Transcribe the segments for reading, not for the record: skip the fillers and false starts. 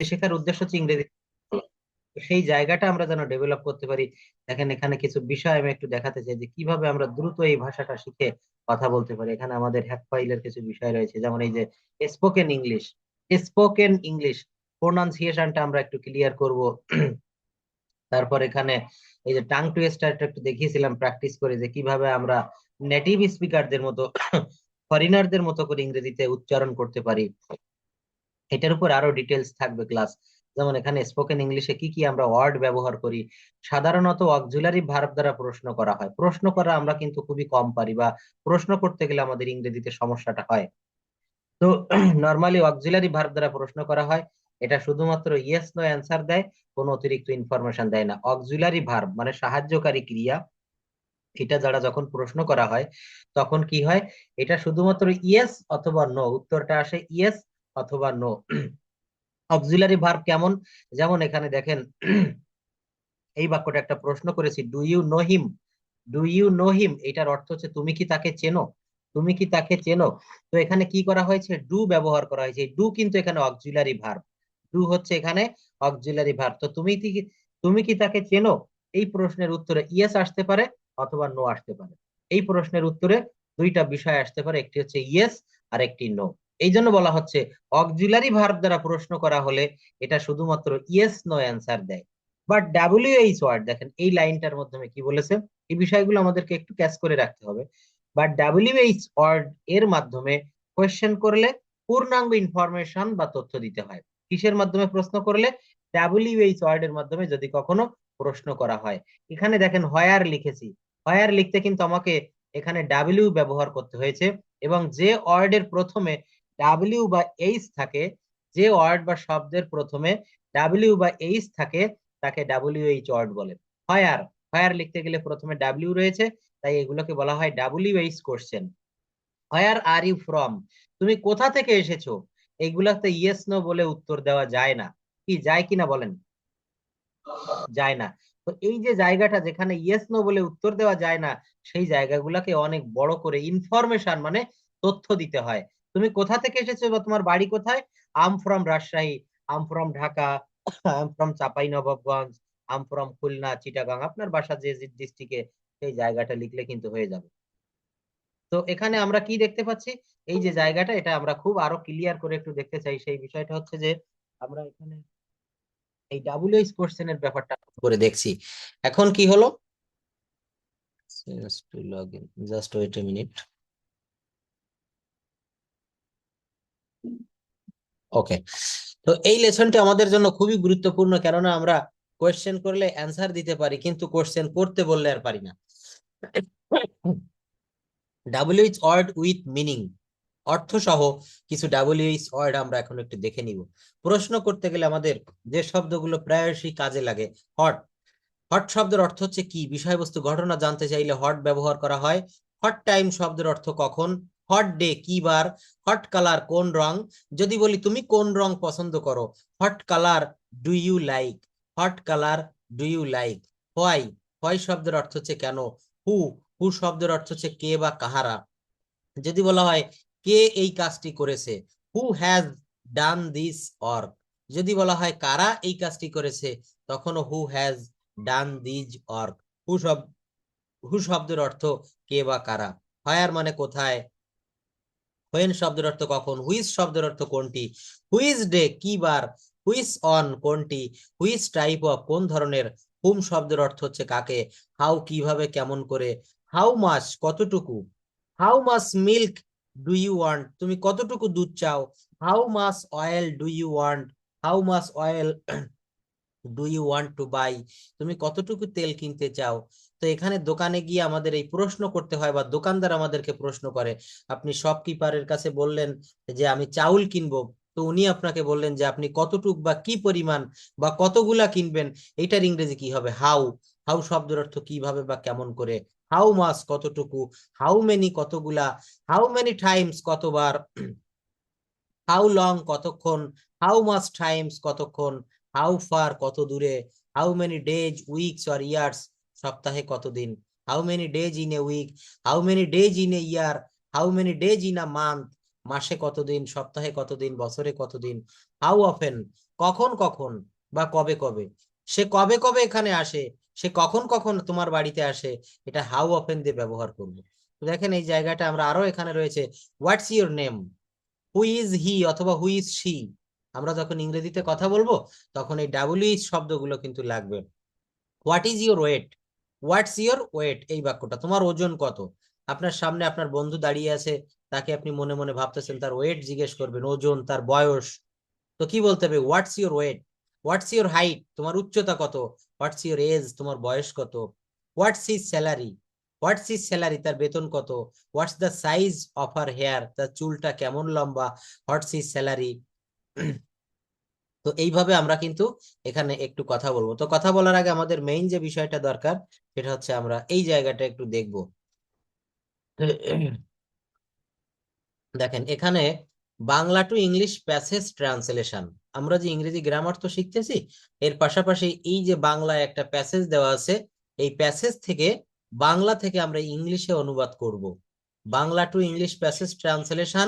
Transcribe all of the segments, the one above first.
শেখার উদ্দেশ্য হচ্ছে ইংরেজি। তো সেই জায়গাটা আমরা যেন ডেভেলপ করতে পারি। দেখেন এখানে কিছু বিষয় আমি একটু দেখাতে চাই যে কিভাবে আমরা দ্রুত এই ভাষাটা শিখে কথা বলতে পারি। এখানে আমাদের হ্যাক ফাইলের কিছু বিষয় রয়েছে, যেমন এই যে স্পোকেন ইংলিশ। স্পোকেন ইংলিশ প্রোনাউন্সিয়েশনটা আমরা একটু ক্লিয়ার করব। তারপর এখানে এই যে টাং টুইস্টারটা একটু দেখিয়েছিলাম প্র্যাকটিস করে, যে কিভাবে আমরা নেটিভ স্পিকারদের মতো ফরেনারদের মতো করে ইংরেজিতে উচ্চারণ করতে পারি। এটার উপর আরো ডিটেলস থাকবে ক্লাস। যেমন এখানে স্পোকেন ইংলিশে কি কি আমরা ওয়ার্ড ব্যবহার করি। সাধারণত অক্সিলারি ভার্ব দ্বারা প্রশ্ন করা হয়। প্রশ্ন করা আমরা কিন্তু খুবই কম পারি, বা প্রশ্ন করতে গেলে আমাদের ইংরেজিতে সমস্যাটা হয়। তো নর্মালি অক্সিলারি ভার্ব দ্বারা প্রশ্ন করা হয়। এটা শুধুমাত্র ইয়েস নো অ্যান্সার দেয়, কোনো অতিরিক্ত ইনফরমেশন দেয় না। অক্সিলারি ভার্ব মানে সাহায্যকারী ক্রিয়া, এটা দ্বারা যখন প্রশ্ন করা হয় তখন কি হয়, এটা শুধুমাত্র ইয়েস অথবা নো, উত্তরটা আসে ইয়েস অথবা নো। অক্সিলারি ভার্ব কেমন, যেমন এখানে দেখেন এই বাক্যটা একটা প্রশ্ন করেছি, do you know him. Do you know him এটার অর্থ হচ্ছে তুমি কি তাকে চেনো, তুমি কি তাকে চেনো। তো এখানে কি করা হয়েছে, ডু ব্যবহার করা হয়েছে। ডু কিন্তু এখানে অক্সিলারি ভার্ব, ডু হচ্ছে এখানে অক্সিলারি ভার্ব। তো তুমি কি তাকে চেনো, এই প্রশ্নের উত্তরে ইয়েস আসতে পারে অথবা নো আসতে পারে। এই প্রশ্নের উত্তরে দুইটা বিষয় আসতে পারে, একটি হচ্ছে ইয়েস আর একটি নো। এই জন্য বলা হচ্ছে অক্সিলারি ভার্ব দ্বারা প্রশ্ন করা হলে এটা শুধুমাত্র ইয়েস নো অ্যান্সার দেয়। বাট ডাব্লিউএইচ ওয়ার্ড, দেখেন এই লাইনটার মাধ্যমে কি বলেছে, এই বিষয়গুলো আমাদেরকে একটু ক্যাচ করে রাখতে হবে। বাট ডাব্লিউএইচ ওয়ার্ড এর মাধ্যমে কোয়েশ্চেন করলে পূর্ণাঙ্গ ইনফরমেশন বা তথ্য দিতে হয়। কিসের মাধ্যমে প্রশ্ন করলে, ডাব্লিউএইচ ওয়ার্ড এর মাধ্যমে যদি কখনো প্রশ্ন করা হয়। এখানে দেখেন হোয়ার লিখেছি, হোয়ার লিখতে কিন্তু আমাকে এখানে ডাব্লিউ ব্যবহার করতে হয়েছে। এবং যে ওয়ার্ডের প্রথমে ডাব্লিউ বা এইচ থাকে, যে ওয়ার্ড বা শব্দের প্রথমে ডাব্লিউ বা এইচ থাকে, তাকে ডাব্লিউএইচ ওয়ার্ড বলে। হোয়ার, হোয়ার লিখতে গেলে প্রথমে ডাব্লিউ রয়েছে, তাই এগুলোকে বলা হয় WH question. Where are you from, তুমি কোথা থেকে এসেছো, এইগুলাতে ইয়েস নো বলে উত্তর দেওয়া যায় না। কি যায় কিনা বলেন, যায় না। তো এই যে জায়গাটা যেখানে ইয়েস নো বলে উত্তর দেওয়া যায় না, সেই জায়গাগুলোকে অনেক বড় করে ইনফরমেশন মানে তথ্য দিতে হয়। তুমি কোথা থেকে এসেছো বা তোমার বাড়ি কোথায়, I'm from Rajshahi, I'm from Dhaka, I'm from Chapai Nawabganj, I'm from Khulna, Chittagong, আপনার বাসা যে ডিস্ট্রিক্টে, সেই জায়গাটা লিখলে কিন্তু হয়ে যাবে। তো এখানে আমরা কি দেখতে পাচ্ছি, এই যে জায়গাটা, এটা আমরা খুব আরো ক্লিয়ার করে একটু দেখতে চাই। সেই বিষয়টা হচ্ছে যে আমরা এখানে এই ডাব্লিউএইচ কোশ্চেনের ব্যাপারটা করে দেখছি। এখন কি হলো, to log in, just wait a minute. ওকে, তো এই লেসনটা আমাদের জন্য খুবই গুরুত্বপূর্ণ, কেননা আমরা কোয়েশ্চেন করলে অ্যান্সার দিতে পারি, কিন্তু কোয়েশ্চেন করতে বললে আর পারি না। ডাব্লিউএইচ ওয়ার্ড উইথ মিনিং, অর্থ সহ কিছু ডাব্লিউএইচ ওয়ার্ড আমরা এখন একটু দেখে নিব। প্রশ্ন করতে গেলে আমাদের যে শব্দগুলো প্রায়শই কাজে লাগে, হট। হট শব্দের অর্থ হচ্ছে কি, বিষয়বস্তু ঘটনা জানতে চাইলে হট ব্যবহার করা হয়। হট টাইম শব্দের অর্থ কখন। হট ডে কি বার। হট কালার কোন রং, যদি বলি তুমি কোন রং পছন্দ করো, what colour do you like, what colour do you like. Why, why শব্দের অর্থ হচ্ছে কেন। হু, হু শব্দের অর্থ হচ্ছে কে বা কাহারা, যদি বলা হয় কে এই কাজটি করেছে, who has done this work. যদি বলা হয় কারা এই কাজটি করেছে, তখনও who has done these work. Who শব্দ, হু শব্দের অর্থ কে বা কারা। ফায়ার মানে কোথায়। হোয়েন শব্দের অর্থ কখন। হুইচ শব্দের অর্থ কোনটি। হুইচ ডে কি বার। হুইচ অন কোনটি। হুইচ টাইপ অফ কোন ধরনের। হুম শব্দের অর্থ হচ্ছে কাকে। হাউ কিভাবে কেমন করে। হাউ মাছ কতটুকু। How much milk do you want, তুমি কতটুকু দুধ চাও। How much oil do you want, how much oil do you want to buy, তুমি কতটুকু তেল কিনতে চাও। তো এখানে দোকানে গিয়ে আমাদের এই প্রশ্ন করতে হয়, বা দোকানদার আমাদেরকে প্রশ্ন করে। আপনি শপকিপারের কাছে বললেন যে আমি চাউল কিনবো, তো উনি আপনাকে বললেন যে আপনি কতটুক বা কি পরিমাণ বা কতগুলা কিনবেন, এটার ইংরেজি কি হবে, হাউ। হাউ শব্দের অর্থ কিভাবে বা কেমন করে। হাউ মাস কতটুকু, হাউ মেনি কতগুলা, হাউ মেনি টাইমস কতবার, হাউ লং কতক্ষণ, হাউ মাচ টাইমস কতক্ষণ, হাউ ফার কত দূরে, how many days weeks or years সপ্তাহে কতদিন, how many days in a week, how many days in a year, how many days in a month মাসে কতদিন, সপ্তাহে কতদিন, বছরে কতদিন। হাউ অফেন কখন কখন বা কবে কবে, সে কবে কবে এখানে আসে, সে কখন কখন তোমার বাড়িতে আসে, এটা হাউ অফেন দিয়ে ব্যবহার করবো। তো দেখেন এই জায়গাটা আমরা আরো এখানে রয়েছে what's your name, who is he অথবা হু ইজ শি। আমরা যখন ইংরেজিতে কথা বলবো তখন এই ডাব্লিউ শব্দগুলো কিন্তু লাগবে। What is your weight, what's your weight, এই বাক্যটা তোমার ওজন কত। আপনার সামনে আপনার বন্ধু দাঁড়িয়ে আছে, তাকে আপনি মনে মনে ভাবতেছেন, তার ওয়েট জিজ্ঞেস করবেন, ওজন, তার বয়স। তো কি বলতে হবে, what's your weight, what's your height, তোমার উচ্চতা কত, হোয়াটস ইউর এজ, তোমার বয়স কত, what's his salary, what's his salary, তার বেতন কত, what's the size of her hair, তার চুলটা কেমন লম্বা, হোয়াটস হিজ স্যালারি। তো এইভাবে আমরা কিন্তু এখানে একটু কথা বলবো। তো কথা বলার আগে আমাদের মেইন যে বিষয়টা দরকার সেটা হচ্ছে আমরা এই জায়গাটা একটু দেখব। দেখেন এখানে Bangla to English passage translation, আমরা যে ইংরেজি গ্রামার তো শিখতেছি, এর পাশাপাশি এই যে বাংলায় একটা প্যাসেজ দেওয়া আছে, এই প্যাসেজ থেকে বাংলা থেকে আমরা ইংলিশে অনুবাদ করব। Bangla to English passage translation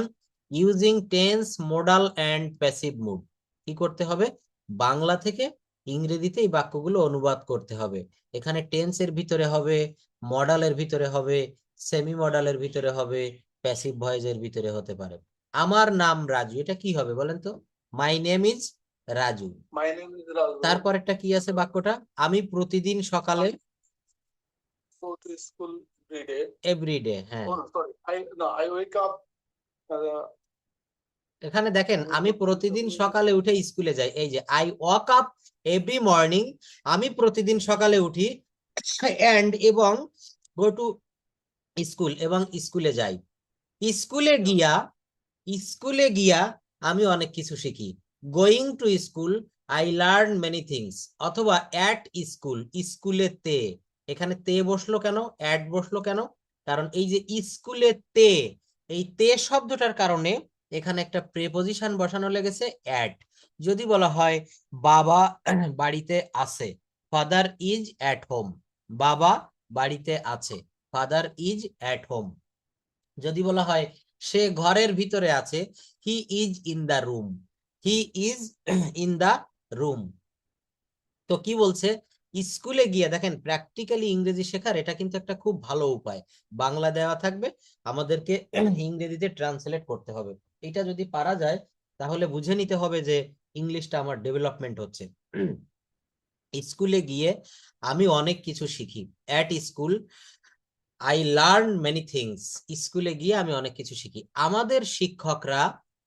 using tense, modal and passive mood. কি করতে হবে, বাংলা থেকে ইংরেজিতে এই বাক্যগুলো অনুবাদ করতে হবে। এখানে টেন্সের ভিতরে হবে, মডালের ভিতরে হবে, সেমি মডালের ভিতরে হবে, প্যাসিভ ভয়েসের ভিতরে হতে পারে। আমার নাম রাজু, এটা কি হবে বলেন তো, my name is Raju. My name is Raju. তারপরেরটা কি আছে বাক্যটা, আমি প্রতিদিন সকালে, go to school every day. Everyday, হ্যাঁ। Sorry, I wake up. এখানে দেখেন আমি প্রতিদিন সকালে উঠে স্কুলে যাই, এই যে I walk up every morning, আমি প্রতিদিন সকালে উঠি, এন্ড এবং গো টু স্কুল, এবং স্কুলে যাই। স্কুলে গিয়া, স্কুলে গিয়া আমি অনেক কিছু শিখি। Going to school I learn many things, অথবা অ্যাট স্কুল, স্কুলে তে, এখানে তে বসলো কেন, অ্যাট বসলো কেন, কারণ এই যে স্কুলে তে, এই তে শব্দটার কারণে এখানে একটা প্রেপোজিশন বসানো লেগেছে অ্যাট। যদি বলা হয় বাবা বাড়িতে আছে, ফাদার ইজ অ্যাট হোম, বাবা বাড়িতে আছে, ফাদার ইজ অ্যাট হোম। যদি বলা হয় সে ঘরের ভিতরে আছে, he is in the room, he is in the room. তো কি বলছে, স্কুলে গিয়ে, দেখেন প্র্যাকটিক্যালি ইংরেজি শেখার এটা কিন্তু একটা খুব ভালো উপায়। বাংলা দেওয়া থাকবে, আমাদেরকে ইংরেজিতে ট্রান্সলেট করতে হবে। এটা যদি পারা যায় তাহলে বুঝে নিতে হবে যে ইংলিশটা আমার ডেভেলপমেন্ট হচ্ছে। স্কুলে গিয়ে আমি অনেক কিছু শিখি, at school I learn many things, স্কুলে গিয়ে আমি অনেক কিছু শিখি। আমাদের শিক্ষকরা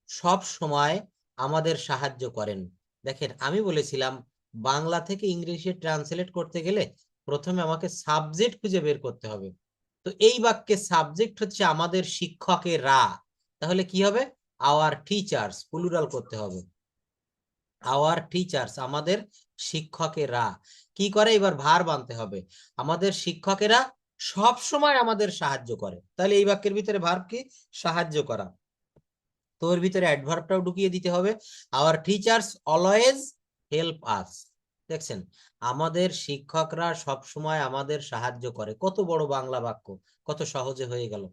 সব সময় আমাদের সাহায্য করেন। দেখেন আমি বলেছিলাম বাংলা থেকে ইংলিশে ট্রান্সলেট করতে গেলে প্রথমে আমাকে সাবজেক্ট খুঁজে বের করতে হবে। তো এই বাক্যে সাবজেক্ট হচ্ছে আমাদের শিক্ষকেরা, তাহলে কি হবে, আওয়ার টিচার্স, প্লুরাল করতে হবে, আওয়ার টিচার্স, আমাদের শিক্ষকেরা। কি করে, এবার ভার্ব আনতে হবে, আমাদের শিক্ষকেরা সব সময় আমাদের সাহায্য করে, তাহলে এই বাক্যের ভিতরে ভার্ব কি, সাহায্য করা। তো এর ভিতরে অ্যাডভার্বটাও ঢুকিয়ে দিতে হবে, our teachers always help us. দেখছেন, আমাদের শিক্ষকরা সব সময় আমাদের সাহায্য করে, কত বড় বাংলা বাক্য, কত সহজে হয়ে গেল।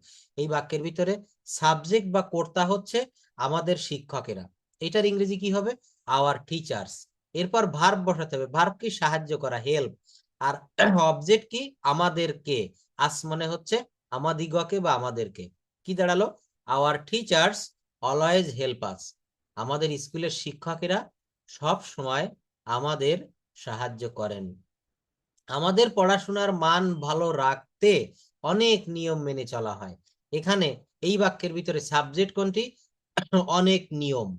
এই বাক্যের ভিতরে সাবজেক্ট বা কর্তা হচ্ছে আমাদের শিক্ষকেরা, এটার ইংরেজি কি হবে, আওয়ার টিচার্স। এরপর ভার্ব বসাতে হবে, ভার্ব কি, সাহায্য করা, হেল্প। আর অবজেক্ট কি, আমাদেরকে, আস মানে হচ্ছে আমাদিগকে বা আমাদেরকে। কি দাঁড়ালো, our teachers always help us, আমাদের স্কুলের শিক্ষকেরা সব সময় আমাদের সাহায্য করেন। আমাদের পড়াশোনার মান ভালো রাখতে অনেক নিয়ম মেনে চলা হয়। এখানে এই বাক্যের ভিতরে সাবজেক্ট কোনটি, অনেক নিয়ম,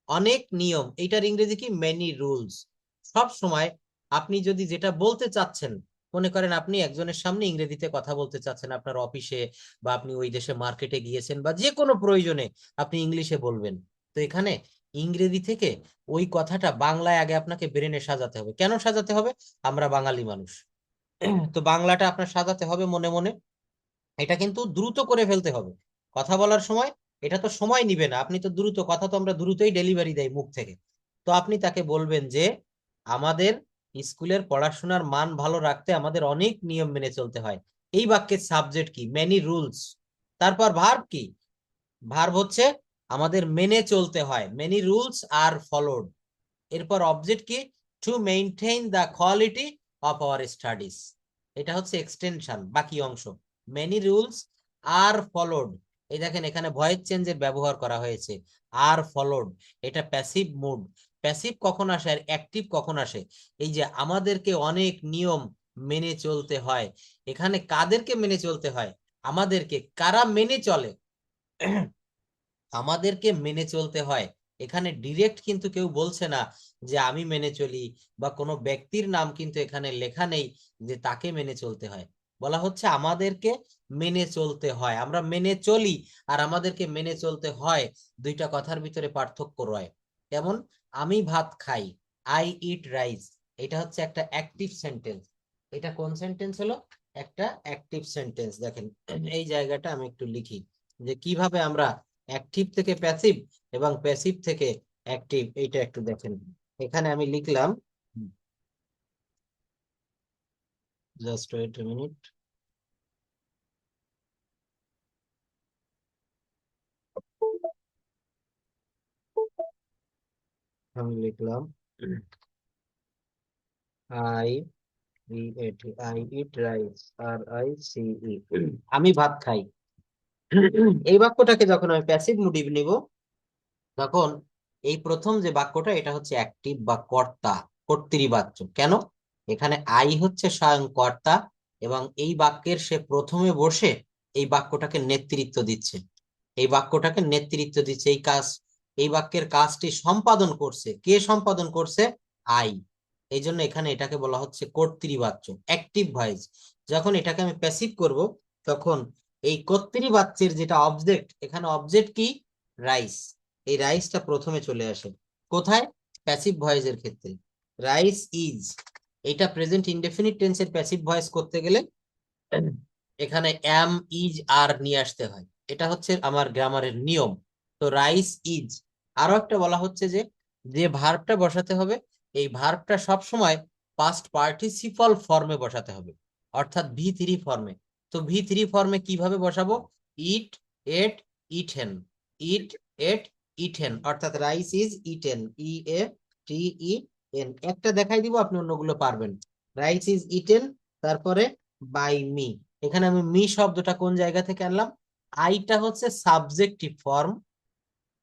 অনেক নিয়ম, এইটার ইংরেজি কি, মেনি রুলস। সব সময় আপনি যদি যেটা বলতে চাচ্ছেন, মনে করেন আপনি একজনের সামনে ইংরেজিতে কথা বলতে চাচ্ছেন আপনার অফিসে, বা আপনি ওই দেশে মার্কেটে গিয়েছেন, বা যে কোনো প্রয়োজনে আপনি ইংলিশে বলবেন। তো এখানে ইংরেজি থেকে ওই কথাটা বাংলায় আগে আপনাকে ব্রেনে সাজাতে হবে। কেন সাজাতে হবে, আমরা বাঙালি মানুষ, তো বাংলাটা আপনার সাজাতে হবে মনে মনে। এটা কিন্তু দ্রুত করে ফেলতে হবে কথা বলার সময়, এটা তো সময় নিবে না, আপনি তো দ্রুত, কথা তো আমরা দ্রুতই ডেলিভারি দেই মুখ থেকে। তো আপনি তাকে বলবেন যে আমাদের স্কুলের পড়াশোনার মান ভালো রাখতে আমাদের অনেক নিয়ম মেনে চলতে হয়। এই বাক্যের সাবজেক্ট কি, মেনি রুলস। তারপর ভার্ব কি, ভার্ব হচ্ছে আমাদের মেনে চলতে হয়, মেনি রুলস আর ফলোড। এরপর অবজেক্ট কি, two maintain the quality of our studies, এটা হচ্ছে এক্সটেনশন বাকি অংশ। মেনি রুলস আর ফলোড, এই দেখেন এখানে ভয়েস চেঞ্জের ব্যবহার করা হয়েছে, আর ফলোড, এটা প্যাসিভ মুড। প্যাসিভ কখন আসে আর অ্যাক্টিভ কখন আসে? এই যে আমাদেরকে অনেক নিয়ম মেনে চলতে হয়, এখানে কাদেরকে মেনে চলতে হয়? আমাদেরকে। কারা মেনে চলে? আমাদেরকে মেনে চলতে হয়। এখানে ডিরেক্ট কিন্তু কেউ বলছে না যে আমি মেনে চলি, বা কোনো ব্যক্তির নাম কিন্তু এখানে লেখা নেই যে তাকে মেনে চলতে হয়। বলা হচ্ছে আমাদেরকে মেনে চলতে হয়, আমরা মেনে চলি আর আমাদেরকে মেনে চলতে হয়, দুইটা কথার ভিতরে পার্থক্য রয়। যেমন আমি ভাত খাই, আই ইট রাইস, এটা হচ্ছে একটা অ্যাক্টিভ সেন্টেন্স। এটা কোন সেন্টেন্স হলো? একটা অ্যাক্টিভ সেন্টেন্স। দেখেন এই জায়গাটা আমি একটু লিখি যে কিভাবে আমরা অ্যাক্টিভ থেকে প্যাসিভ এবং প্যাসিভ থেকে অ্যাক্টিভ, এইটা একটু দেখেন। এখানে আমি লিখলাম, জাস্ট ওয়েট এ মিনিট, আমি লিখলাম I I eat rice, R I C E, আমি ভাত খাই। এই বাক্যটাকে যখন আমি প্যাসিভ মোডিভ নিব, তখন এই প্রথম যে বাক্যটা এটা হচ্ছে অ্যাক্টিভ বা কর্তা, কর্তৃবাচ্য। কেন? এখানে আই হচ্ছে স্বয়ং কর্তা এবং এই বাক্যের সে প্রথমে বসে এই বাক্যটাকে নেতৃত্ব দিচ্ছে, এই বাক্যটাকে নেতৃত্ব দিচ্ছে, এই কাজ, এই বাক্যের কাজটি সম্পাদন করছে। কে সম্পাদন করছে? আই। এই জন্য এখানে এটাকে বলা হচ্ছে কর্তৃবাচ্য, অ্যাক্টিভ ভয়েস। যখন এটাকে আমি প্যাসিভ করব, তখন এই কর্তৃবাচ্যের যেটা অবজেক্ট, এখানে অবজেক্ট কি? রাইস। এই রাইসটা প্রথমে চলে আসে কোথায়? প্যাসিভ ভয়েসের ক্ষেত্রে। রাইস ইজ, এটা প্রেজেন্ট ইনডেফিনিট টেন্সের প্যাসিভ ভয়েস করতে গেলে এখানে অ্যাম ইজ আর নিয়ে আসতে হয়, এটা হচ্ছে আমার গ্রামারের নিয়ম। তো রাইস ইজ। আরো একটা বলা হচ্ছে যে যে ভার্বটা বসাতে হবে, এই ভার্বটা সব সময় পাস্ট পার্টিসিপল ফর্মে বসাতে হবে, অর্থাৎ ভি3 ফর্মে। তো ভি3 ফর্মে কিভাবে বসাবো? ইট, এট, ইটেন, ইট, এট, ইটেন, অর্থাৎ rice is eaten, E A T E N. একটা দেখাই দিব, আপনি অন্যগুলো পারবেন। রাইস ইজ ইটেন, তারপরে বাই মি। এখানে আমি মি শব্দটা কোন জায়গা থেকে আনলাম? আইটা হচ্ছে সাবজেক্টিভ ফর্ম,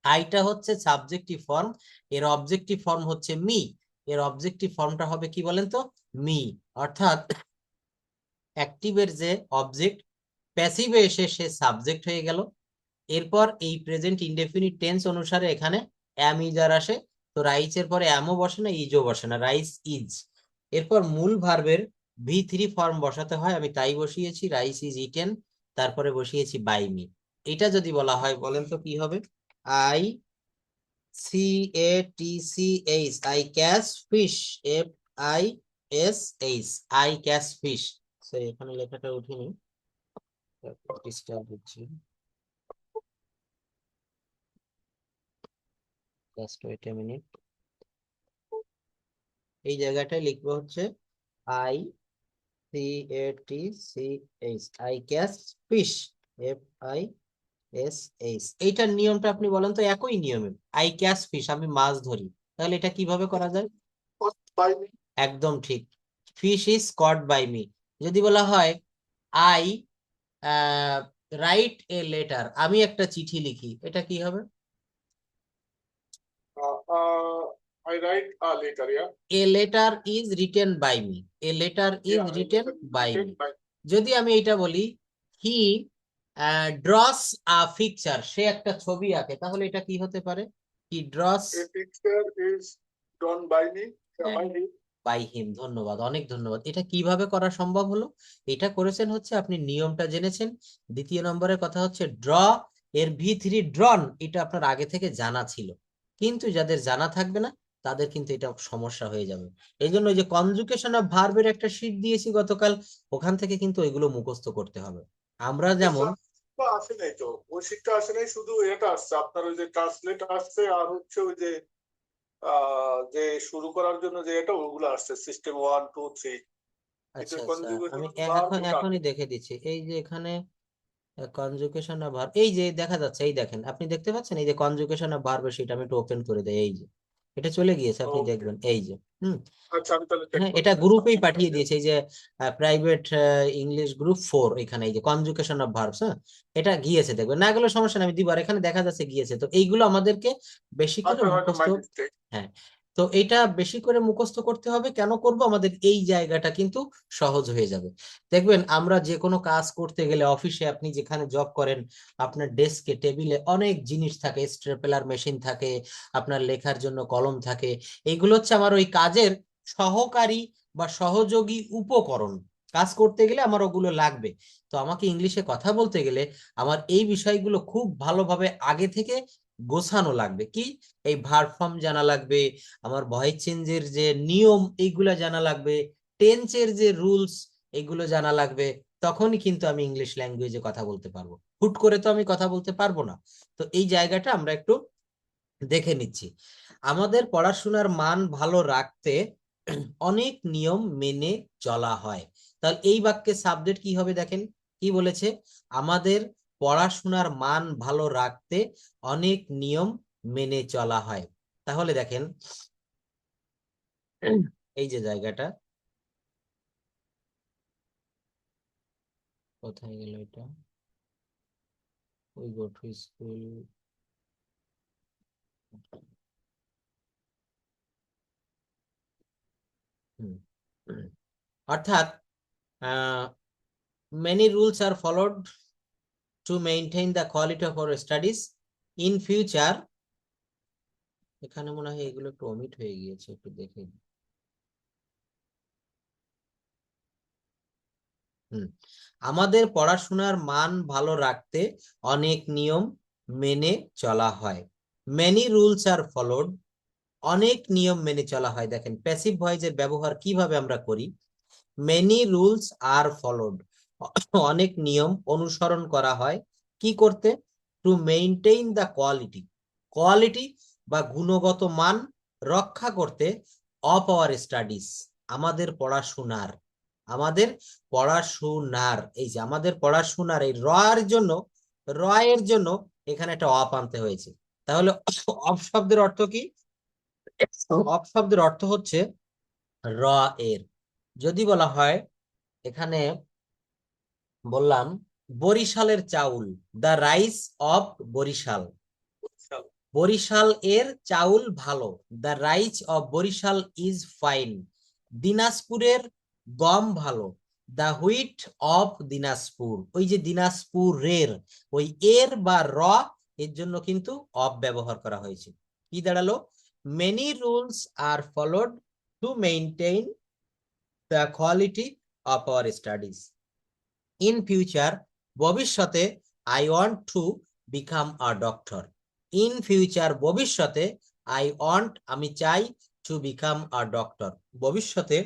আইটা হচ্ছে সাবজেক্টিভ ফর্ম, এর অবজেক্টিভ ফর্ম হচ্ছে মি, এর অবজেক্টিভ ফর্মটা হবে কি বলেন তো? মি। অর্থাৎ অ্যাক্টিভের যে অবজেক্ট, প্যাসিভে এসে সে সাবজেক্ট হয়ে গেল। এরপর এই প্রেজেন্ট ইনডেফিনিট টেন্স অনুসারে এখানে অ্যাম ইজ আর আসে, তো রাইস এর পরে অ্যামও বসে না, ইজও বসে না, রাইস ইজ। এরপর মূল ভার্বের ভি3 ফর্ম বসাতে হয়, আমি তাই বসিয়েছি, রাইস ইজ ইটেন, তারপরে বসিয়েছি বাই মি। এটা যদি বলা হয় বলেন তো কি হবে? I C A T C H, I catch fish, F I S H, I catch fish. এখানে লেখাটা উঠিনি, ডিস্টার্ব হচ্ছে, জাস্ট ওয়েট এ মিনিট। এই জায়গাটায় লিখবো হচ্ছে I C A T C H, I catch fish, F I S H. এইটার নিয়মটা আপনি বলেন তো, একই নিয়মে, আই ক্যাচ ফিশ, আমি মাছ ধরি, তাহলে এটা কিভাবে করা যায়? by me. একদম ঠিক, fish is caught by me. যদি বলা হয় আই রাইট এ লেটার, আমি একটা চিঠি লিখি, এটা কি হবে? I write later, yeah. A letter is written by me, a letter is Yeah, I written by written me. by যদি আমি এটা বলি হি ড্রস আ পিকচার, সে একটা ছবি আঁকে, তাহলে এটা কি হতে পারে? He draws a picture is drawn by me, by him. By him. ধন্যবাদ, অনেক ধন্যবাদ। এটা কিভাবে করা সম্ভব হলো? এটা করেছেন হচ্ছে আপনি নিয়মটা জেনেছেন। দ্বিতীয় নম্বরের কথা হচ্ছে ড্র, এর ভি3 ড্রন, এটা আপনার আগে থেকে জানা ছিল, কিন্তু যাদের জানা থাকবে না তাদের কিন্তু এটা সমস্যা হয়ে যাবে। এই জন্য ওই যে কনজুগেশন অফ ভার্বের একটা শীট দিয়েছি গতকাল, ওখান থেকে কিন্তু ওইগুলো মুখস্থ করতে হবে। আমরা যেমন তো আসে নাই, তো ওই শিটটা আসে নাই, শুধু এটা আসছে আপনার ওই যে ট্রান্সলেট আসছে, আর হচ্ছে ওই যে যে শুরু করার জন্য যে এটা ওগুলো আসছে, সিস্টেম 1 2 3। আচ্ছা এটা আচ্ছা, কনজুগেশন আমি ভার্ব এখন ওটা এখনই দেখে দিচ্ছি। এই যে এখানে কনজুগেশন অফ ভার্ব, এই যে দেখা যাচ্ছে, এই দেখেন, আপনি দেখতে পাচ্ছেন এই যে কনজুগেশন অফ ভার্ব, সেটা আমি একটু ওপেন করে দেই, এই যে এটা চলে গিয়েছে, আপনি ওকে, দেখবেন এই যে। হুম। আচ্ছা আমি তাহলে চেক হ্যাঁ, এটা করতেছি। গ্রুপেই পাঠিয়ে দিয়েছে, এই যে প্রাইভেট ইংলিশ গ্রুপ 4, এখানে এই যে কনজুগেশন অফ ভার্বস, হ্যাঁ এটা গিয়েছে, দেখবেন না গেলেও সমস্যা নেই, আমি দিব, আর এখানে দেখা যাচ্ছে গিয়েছে। তো এইগুলো আমাদেরকে বেশি করে আচ্ছা হয়তো মুখস্থ, মাই মিস্টেক। হ্যাঁ, তো এটা বেশি করে মুখস্থ করতে হবে। কেন করব? আমাদের এই জায়গাটা কিন্তু সহজ হয়ে যাবে। দেখবেন আমরা যে কোনো কাজ করতে গেলে, অফিসে আপনি যেখানে জব করেন, আপনার ডেস্কে টেবিলে অনেক জিনিস থাকে, স্টেপলার মেশিন থাকে, আপনার লেখার জন্য কলম থাকে। এইগুলো হচ্ছে আমার ওই কাজের সহকারী বা সহযোগী উপকরণ। কাজ করতে গেলে আমার ওগুলো লাগবে। তো আমাকে ইংলিশে কথা বলতে গেলে আমার এই বিষয়গুলো খুব ভালোভাবে আগে থেকে গোছানো লাগবে। কি? এই ভার্ব ফর্ম জানা লাগবে, আমার ভয়েস চেঞ্জের যে নিয়ম এইগুলা জানা লাগবে, টেন্সের যে রুলস এগুলো জানা লাগবে। তখনই কিন্তু আমি ইংলিশ ল্যাঙ্গুয়েজে কথা বলতে পারবো। হুট করে তো আমি কথা বলতে পারবো না। তো এই জায়গাটা আমরা একটু দেখে নিচ্ছি। আমাদের পড়াশোনার মান ভালো রাখতে অনেক নিয়ম মেনে চলা হয়। তাহলে এই বাক্যের সাবজেক্ট কি হবে? দেখেন কি বলেছে, আমাদের পড়াশোনার মান ভালো রাখতে অনেক নিয়ম মেনে চলা হয়। তাহলে দেখেন এই যে জায়গাটা, কোথায় গেল এটা, উই গো টু স্কুল, অর্থাৎ many rules are followed to maintain the quality of our studies in future। এখানে মনে হয় এগুলো একটু ওমিট হয়ে গিয়েছে, একটু দেখে নিই। আমাদের পড়াশোনার মান ভালো রাখতে অনেক নিয়ম মেনে চলা হয়। মেনি রুলস আর ফলোড, অনেক নিয়ম মেনে চলা হয়। দেখেন প্যাসিভ ভয়েসের ব্যবহার কিভাবে আমরা করি। মেনি রুলস আর ফলোড, অনেক নিয়ম অনুসরণ করা হয়। কি করতে? Two maintain the quality, quality বা গুণগত মান রক্ষা করতে, অফ আওয়ার স্টাডিজ, আমাদের পড়াশোনার, আমাদের পড়াশোনার, এই যে আমাদের পড়াশোনার এই র এর জন্য এখানে একটা অফ আনতে হয়েছে। তাহলে অফ শব্দের অর্থ কি? অফ শব্দের অর্থ হচ্ছে র এর। যদি বলা হয় এখানে, বললাম বরিশালের চাউল, the rice of Barishal, Barishal এর চাউল ভালো, the rice of Barishal is fine. দিনাজপুরের গম ভালো, দ্য হুইট অফ দিনাজপুর। ওই যে দিনাজপুরের ওই এর বা র এর জন্য কিন্তু অফ ব্যবহার করা হয়েছে। কি দাঁড়ালো? Many rules are followed to maintain the quality of our studies in future, ভবিষ্যতে, I want to become a doctor. In future, ভবিষ্যতে, আই ওয়ান্ট, আমি চাই, টু বিকাম আ ডক্টর, ভবিষ্যতে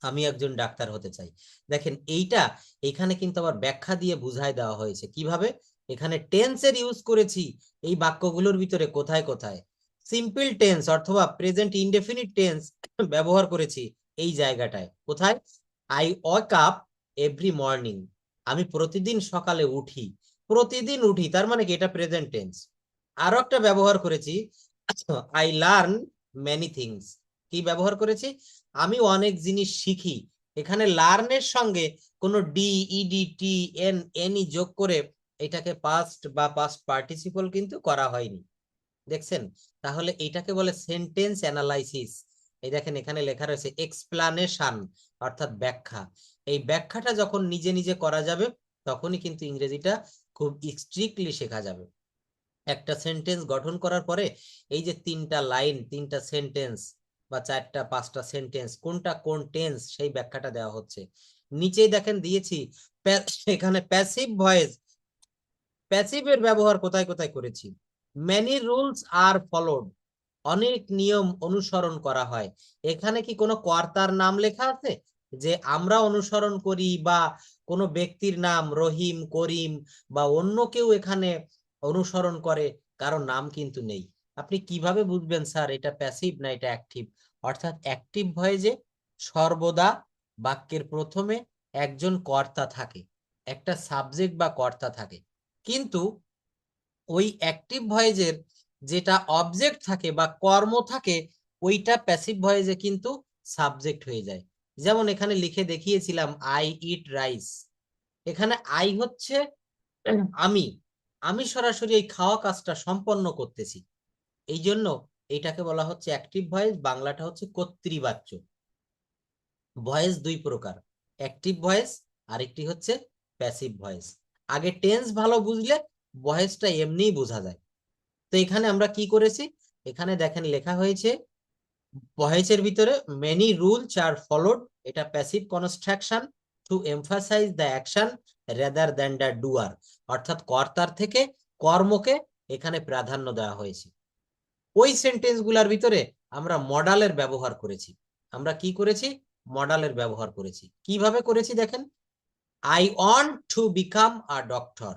আমি একজন ডাক্তার হতে চাই। দেখেন এইটা এখানে কিন্তু আবার ব্যাখ্যা দিয়ে বুঝাই দেওয়া হয়েছে। কিভাবে? এখানে টেন্সের ইউজ করেছি এই বাক্যগুলোর ভিতরে কোথায় কোথায়, সিম্পল টেন্স অথবা প্রেজেন্ট ইনডেফিনিট টেন্স ব্যবহার করেছি এই জায়গাটায়। কোথায়? I walk up every morning, আমি প্রতিদিন সকালে উঠি, প্রতিদিন উঠি, তার মানে কি এটা প্রেজেন্ট টেন্স। আরো একটা ব্যবহার করেছি, আই লার্ন মেনি থিংস, কি ব্যবহার করেছি? আমি অনেক জিনিস শিখি। এখানে লার্নের সঙ্গে কোনো ডি, ইডি, টি, এন, এনি যোগ করে এটাকে পাস্ট বা পাস্ট পার্টিসিপল কিন্তু করা হয়নি। দেখছেন? তাহলে এটাকে বলে সেন্টেন্স অ্যানালাইসিস। এই দেখেন এখানে লেখা রয়েছে এক্সপ্লানেশন, অর্থাৎ ব্যাখ্যা। এই ব্যাখ্যাটা যখন নিজে নিজে করা যাবে তখনই কিন্তু ইংরেজিটা খুব স্ট্রিক্টলি শেখা যাবে। একটা সেন্টেন্স গঠন করার পরে এই যে তিনটা লাইন, তিনটা সেন্টেন্স বা চারটা পাঁচটা সেন্টেন্স, কোনটা কোন টেন্স সেই ব্যাখ্যাটা দেওয়া হচ্ছে। নিচেই দেখেন দিয়েছি এখানে প্যাসিভ ভয়েস, প্যাসিভের ব্যবহার কোথায় কোথায় করেছি। মেনি রুলস আর ফলোড, অনেক নিয়ম অনুসরণ করা হয়। এখানে কি কোনো কর্তার নাম লেখা আছে যে আমরা অনুসরণ করি, বা কোনো ব্যক্তির নাম রহিম, করিম বা অন্য কেউ এখানে অনুসরণ করে? কারো নাম কিন্তু নেই। আপনি কিভাবে বুঝবেন স্যার এটা প্যাসিভ না এটা অ্যাক্টিভ? অর্থাৎ অ্যাক্টিভ ভয়েসে সর্বদা বাক্যের প্রথমে একজন কর্তা থাকে, একটা সাবজেক্ট বা কর্তা থাকে। কিন্তু ওই অ্যাক্টিভ ভয়েসের যেটা অবজেক্ট থাকে বা কর্ম থাকে ওইটা প্যাসিভ ভয়েসে কিন্তু সাবজেক্ট হয়ে যায়। যেমন এখানে লিখে দেখিয়েছিলাম আই ইট রাইস, এখানে আই হচ্ছে আমি, আমি সরাসরি এই খাওয়া কাজটা সম্পন্ন করতেছি, এই জন্য এইটাকে বলা হচ্ছে অ্যাক্টিভ ভয়েস, বাংলাটা হচ্ছে কর্তৃবাচ্য। ভয়েস দুই প্রকার, অ্যাক্টিভ ভয়েস আর একটি হচ্ছে প্যাসিভ ভয়েস। আগে টেন্স ভালো বুঝলে ভয়েসটা এমনিই বোঝা যায়। তো এখানে আমরা কি করেছি, এখানে দেখেন লেখা হয়েছে ভয়েসের ভিতরে মেনি রুলস আর ফলোড, এটা passive construction to emphasize the action rather than the doer, অর্থাৎ কর্তার থেকে কর্মকে এখানে প্রাধান্য দেওয়া হয়েছে। ওই সেন্টেন্স গুলার ভিতরে আমরা মডালের ব্যবহার করেছি। আমরা কি করেছি, মডালের ব্যবহার করেছি। কিভাবে করেছি দেখেন, I want to become a doctor,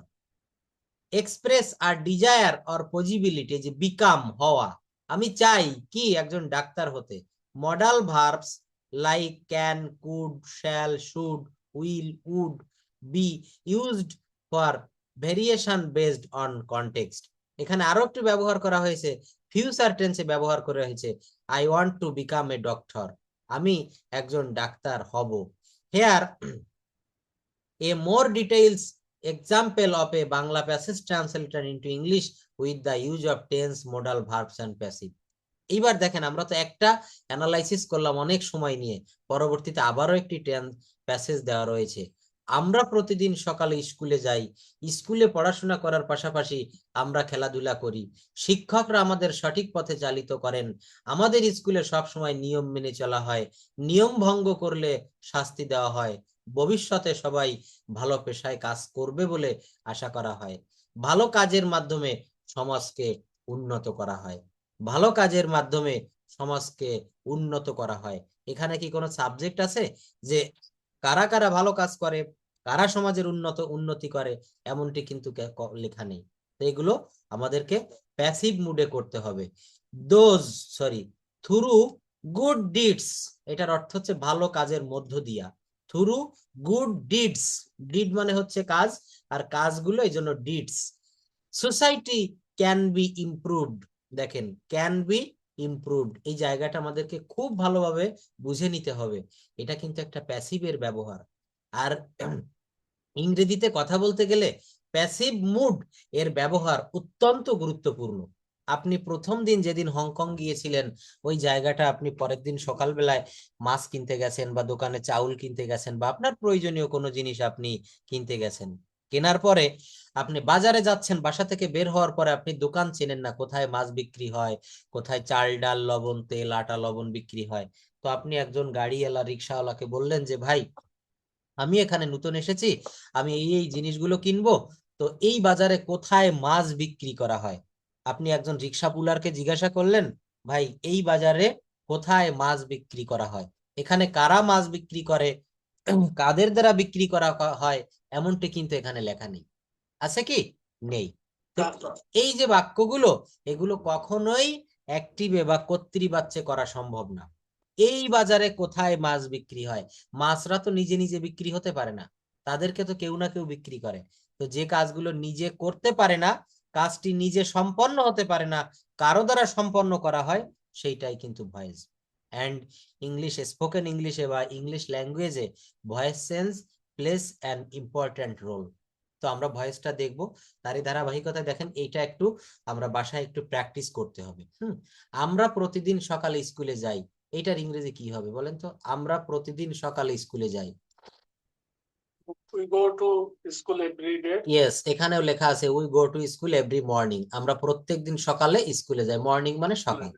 express আর ডিজায়ার অর পসিবিলিটি, যে বিকাম হওয়া, আমি চাই কি একজন ডাক্তার হতে। Modal verbs like can, could, shall, should, will, would be used for variation based on context. এখানে আরো একটু ব্যবহার করা হয়েছে, ফিউচার টেন্সে ব্যবহার করা হয়েছে I want to become a doctor, আমি একজন ডাক্তার হব। Here a more details example of a Bangla passage translated into English with the use of tense, modal, verbs and passive. এইবার দেখেন আমরা তো একটা অ্যানালাইসিস করলাম অনেক সময় নিয়ে, পরবর্তীতে আবারও একটি প্যাসেজ দেওয়া রয়েছে। আমরা প্রতিদিন সকালে স্কুলে যাই, স্কুলে পড়াশোনা করার পাশাপাশি আমরা খেলাধুলা করি, শিক্ষকরা আমাদের সঠিক পথে চালিত করেন, আমাদের স্কুলে সব সময় নিয়ম মেনে চলা হয়, নিয়ম ভঙ্গ করলে শাস্তি দেওয়া হয়, ভবিষ্যতে সবাই ভালো পেশায় কাজ করবে বলে আশা করা হয়, ভালো কাজের মাধ্যমে সমাজকে উন্নত করা হয়, ভালো কাজের মাধ্যমে সমাজকে উন্নত করা হয়। এখানে কি কোনো সাবজেক্ট আছে যে কারা কারা ভালো কাজ করে, কারা সমাজের উন্নতি করে, এমনটি কিন্তু লেখা নেই। তো এগুলো আমাদেরকে প্যাসিভ মুডে করতে হবে। Those sorry through good deeds, এটার অর্থ হচ্ছে ভালো কাজের মধ্য দিয়া, থ্রু গুড ডিডস, ডিড মানে হচ্ছে কাজ, আর কাজগুলো এই জন্য deeds. Society can be improved, দেখেন ক্যান বি ইমপ্রুভড, এই জায়গাটা আমাদেরকে খুব ভালোভাবে বুঝে নিতে হবে, এটা কিন্তু একটা প্যাসিভের ব্যবহার। আর ইংরেজিতে কথা বলতে গেলে প্যাসিভ মুড এর ব্যবহার অত্যন্ত গুরুত্বপূর্ণ। আপনি প্রথম দিন যেদিন হংকং গিয়েছিলেন ওই জায়গাটা আপনি পরের দিন সকালবেলায় মাছ কিনতে গেছেন বা দোকানে চাউল কিনতে গেছেন বা আপনার প্রয়োজনীয় কোনো জিনিস আপনি কিনতে গেছেন, কেনার পরে আপনি বাজারে যাচ্ছেন, বাসা থেকে বের হওয়ার পরে আপনি দোকান চেনেন না, কোথায় মাছ বিক্রি হয়, কোথায় চাল ডাল লবণ তেল আটা লবণ বিক্রি হয়। তো আপনি একজন গাড়িওয়ালা রিক্সাওয়ালাকে বললেন যে ভাই আমি এখানে নতুন এসেছি, আমি এই জিনিসগুলো কিনবো, তো এই বাজারে কোথায় মাছ বিক্রি করা হয়। আপনি একজন রিক্সা পুলারকে জিজ্ঞাসা করলেন ভাই এই বাজারে কোথায় মাছ বিক্রি করা হয়, এখানে কারা মাছ বিক্রি করে, কাদের দ্বারা বিক্রি করা হয়, এমনটি কিন্তু এখানে লেখা নেই, আছে কি নেই। তো এই যে বাক্যগুলো এগুলো কখনোই অ্যাক্টিভে বা কর্তৃবাচ্যে করা সম্ভব না। এই বাজারে কোথায় মাছ বিক্রি হয়, মাছরা তো নিজে নিজে বিক্রি হতে পারে না, তাদেরকে তো কেউ না কেউ বিক্রি করে। তো যে কাজগুলো নিজে করতে পারে না, কাজটি নিজে সম্পন্ন হতে পারে না, কারো দ্বারা সম্পন্ন করা হয়, সেইটাই কিন্তু ভয়েস। অ্যান্ড ইংলিশ, স্পোকেন ইংলিশে বা ইংলিশ ল্যাঙ্গুয়েজে voice sense plays an important role. তো আমরা ভয়েসটা দেখবো, তারই ধারাবাহিকতা দেখেন এইটা একটু আমরা বাসায় একটু প্র্যাকটিস করতে হবে। আমরা প্রতিদিন সকালে স্কুলে যাই, এইটার ইংরেজি কি হবে বলেন তো, আমরা প্রতিদিন সকালে স্কুলে যাই। We go to school every day. Yes, এখানেও লেখা আছে we go to school every morning, আমরা প্রত্যেকদিন সকালে স্কুলে যাই, মর্নিং মানে সকাল।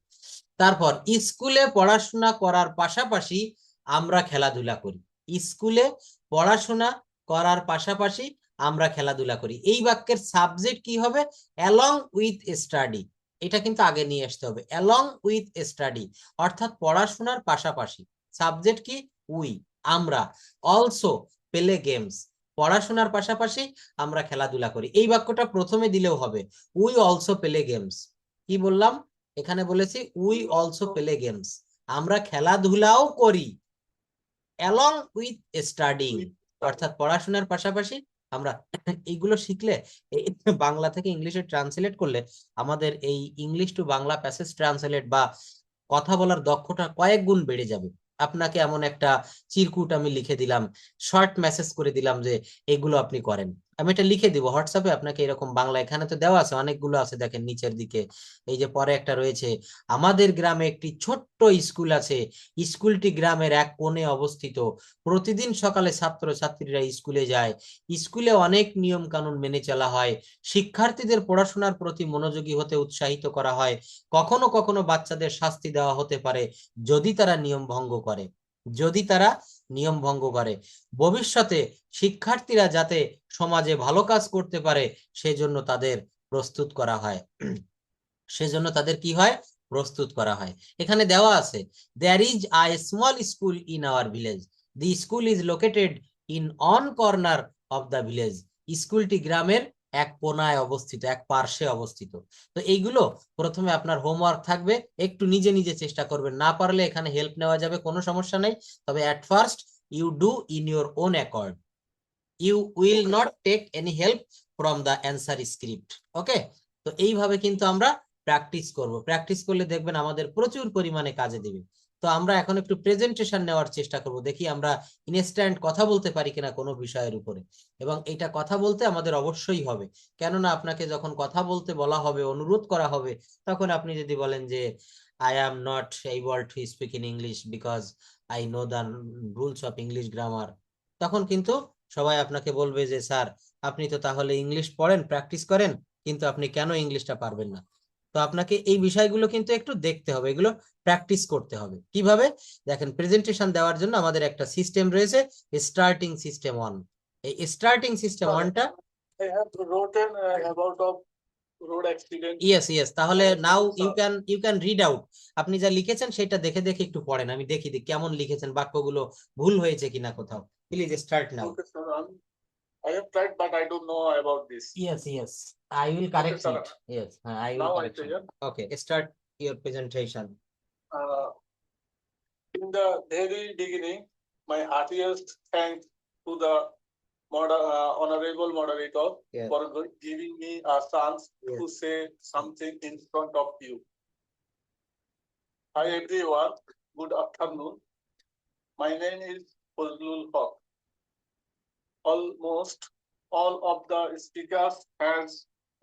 তারপর স্কুলে পড়াশোনা করার পাশাপাশি আমরা খেলাধুলা করি, স্কুলে পড়াশোনা করার পাশাপাশি আমরা খেলাধুলা করি। এই বাক্যের সাবজেক্ট কি হবে, অ্যালং উইথ স্টাডি, এটা কিন্তু আগে নিয়ে আসতে হবে, অ্যালং উইথ স্টাডি অর্থাৎ পড়াশোনার পাশাপাশি। সাবজেক্ট কি উই, আমরা, অলসো প্লে গেমস, পড়াশোনার পাশাপাশি আমরা খেলাধুলা করি। এই বাক্যটা প্রথমে দিলেও হবে, উই অলসো প্লে গেমস। কি বললাম, এখানে বলেছি উই অলসো প্লে গেমস, আমরা খেলাধুলাও করি, অ্যালং উইথ স্টাডিং অর্থাৎ পড়াশোনার পাশাপাশি আমরা এইগুলো শিখলে এই বাংলা থেকে ইংলিশে ট্রান্সলেট করলে আমাদের এই English to Bangla passage translate বা কথা বলার দক্ষতা কয়েক গুণ বেড়ে যাবে। আপনাকে এমন একটা চিরকুট আমি লিখে দিলাম, শর্ট মেসেজ করে দিলাম যে এগুলো আপনি করেন, আমি এটা লিখে দিব হোয়াটসঅ্যাপে আপনাকে, এরকম বাংলা এখানে তো দেওয়া আছে অনেকগুলো আছে, দেখেন নিচের দিকে এই যে পরে একটা রয়েছে, আমাদের গ্রামে একটি ছোট্ট স্কুল আছে, স্কুলটি গ্রামের এক কোণে অবস্থিত, প্রতিদিন সকালে ছাত্র ছাত্রীরা স্কুলে যায়, স্কুলে অনেক নিয়ম কানুন মেনে চলা হয়, শিক্ষার্থীদের পড়াশোনার প্রতি মনোযোগী হতে উৎসাহিত করা হয়, কখনো কখনো বাচ্চাদের শাস্তি দেওয়া হতে পারে যদি তারা নিয়ম ভঙ্গ করে, যদি তারা নিয়ম ভঙ্গ করে, ভবিষ্যতে শিক্ষার্থীরা যাতে সমাজে ভালো কাজ করতে পারে সেজন্য তাদের প্রস্তুত করা হয়, সেজন্য তাদের কি হয়, প্রস্তুত করা হয়। এখানে দেওয়া আছে, there is a small school in our village, the school is located in on corner of the village, স্কুলটি গ্রামের এক কোনায় অবস্থিত, এক পার্শ্বে অবস্থিত। তো এইগুলো প্রথমে আপনার হোমওয়ার্ক থাকবে, একটু নিজে নিজে চেষ্টা করবেন, না পারলে এখানে হেল্প নেওয়া যাবে, কোনো সমস্যা নেই, তবে at first you do in your own accord, you will not take any help from the answer script. Okay, তো এইভাবে কিন্তু আমরা প্র্যাকটিস করব, প্র্যাকটিস করলে দেখবেন আমাদের প্রচুর পরিমাণে কাজে দেবে। তো আমরা এখন একটু প্রেজেন্টেশন নেওয়ার চেষ্টা করব, দেখি আমরা ইনস্ট্যান্ট কথা বলতে পারি কিনা কোনো বিষয়ের উপরে, এবং এটা কথা বলতে আমাদের অবশ্যই হবে, কেননা আপনাকে যখন কথা বলতে বলা হবে, অনুরোধ করা হবে, তখন আপনি যদি বলেন যে I am not able to speak in English because I know the rules of English grammar, তখন কিন্তু সবাই আপনাকে বলবে যে স্যার আপনি তো তাহলে ইংলিশ পড়েন, প্র্যাকটিস করেন, কিন্তু আপনি কেন ইংলিশটা পারবেন না। তো আপনাকে এই বিষয়গুলো কিন্তু একটু দেখতে হবে, এগুলো প্র্যাকটিস করতে হবে। কিভাবে? দেখেন, প্রেজেন্টেশন দেওয়ার জন্য আমাদের একটা সিস্টেম রয়েছে, স্টার্টিং সিস্টেম 1। এই স্টার্টিং সিস্টেম 1টা I have written about of road accident. Yes yes, তাহলে now you can read out, আপনি যা লিখেছেন সেটা দেখে দেখে একটু পড়েন, আমি দেখি কেমন লিখেছেন, বাক্যগুলো ভুল হয়েছে কিনা কোথাও। Please start now. Okay, sir. I have tried, but I don't know about this. Yes, I will correct sir. it. Yes, I will Now I correct say, it. yeah. Okay, start your presentation. Uh, in the very beginning, my heartiest thanks to the honorable moderator Yeah. for giving me a chance Yes. to say something in front of you. Hi everyone, good afternoon. My name is Fazlul Haq. Almost all of the speakers has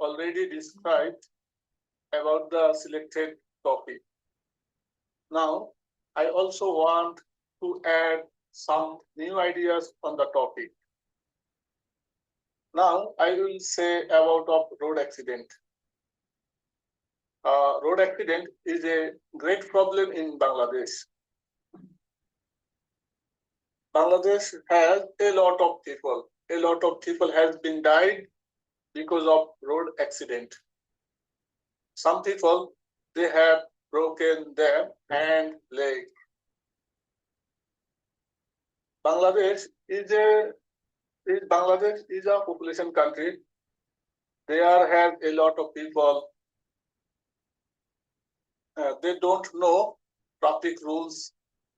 already described about the selected topic. Now, I also want to add some new ideas on the topic. Now, I will say about of road accident. Road accident is a great problem in Bangladesh. Bangladesh has a lot of people has been died because of road accident. Some people, they have broken their hand, leg. Bangladesh is a population country. There have a lot of people. They don't know traffic rules.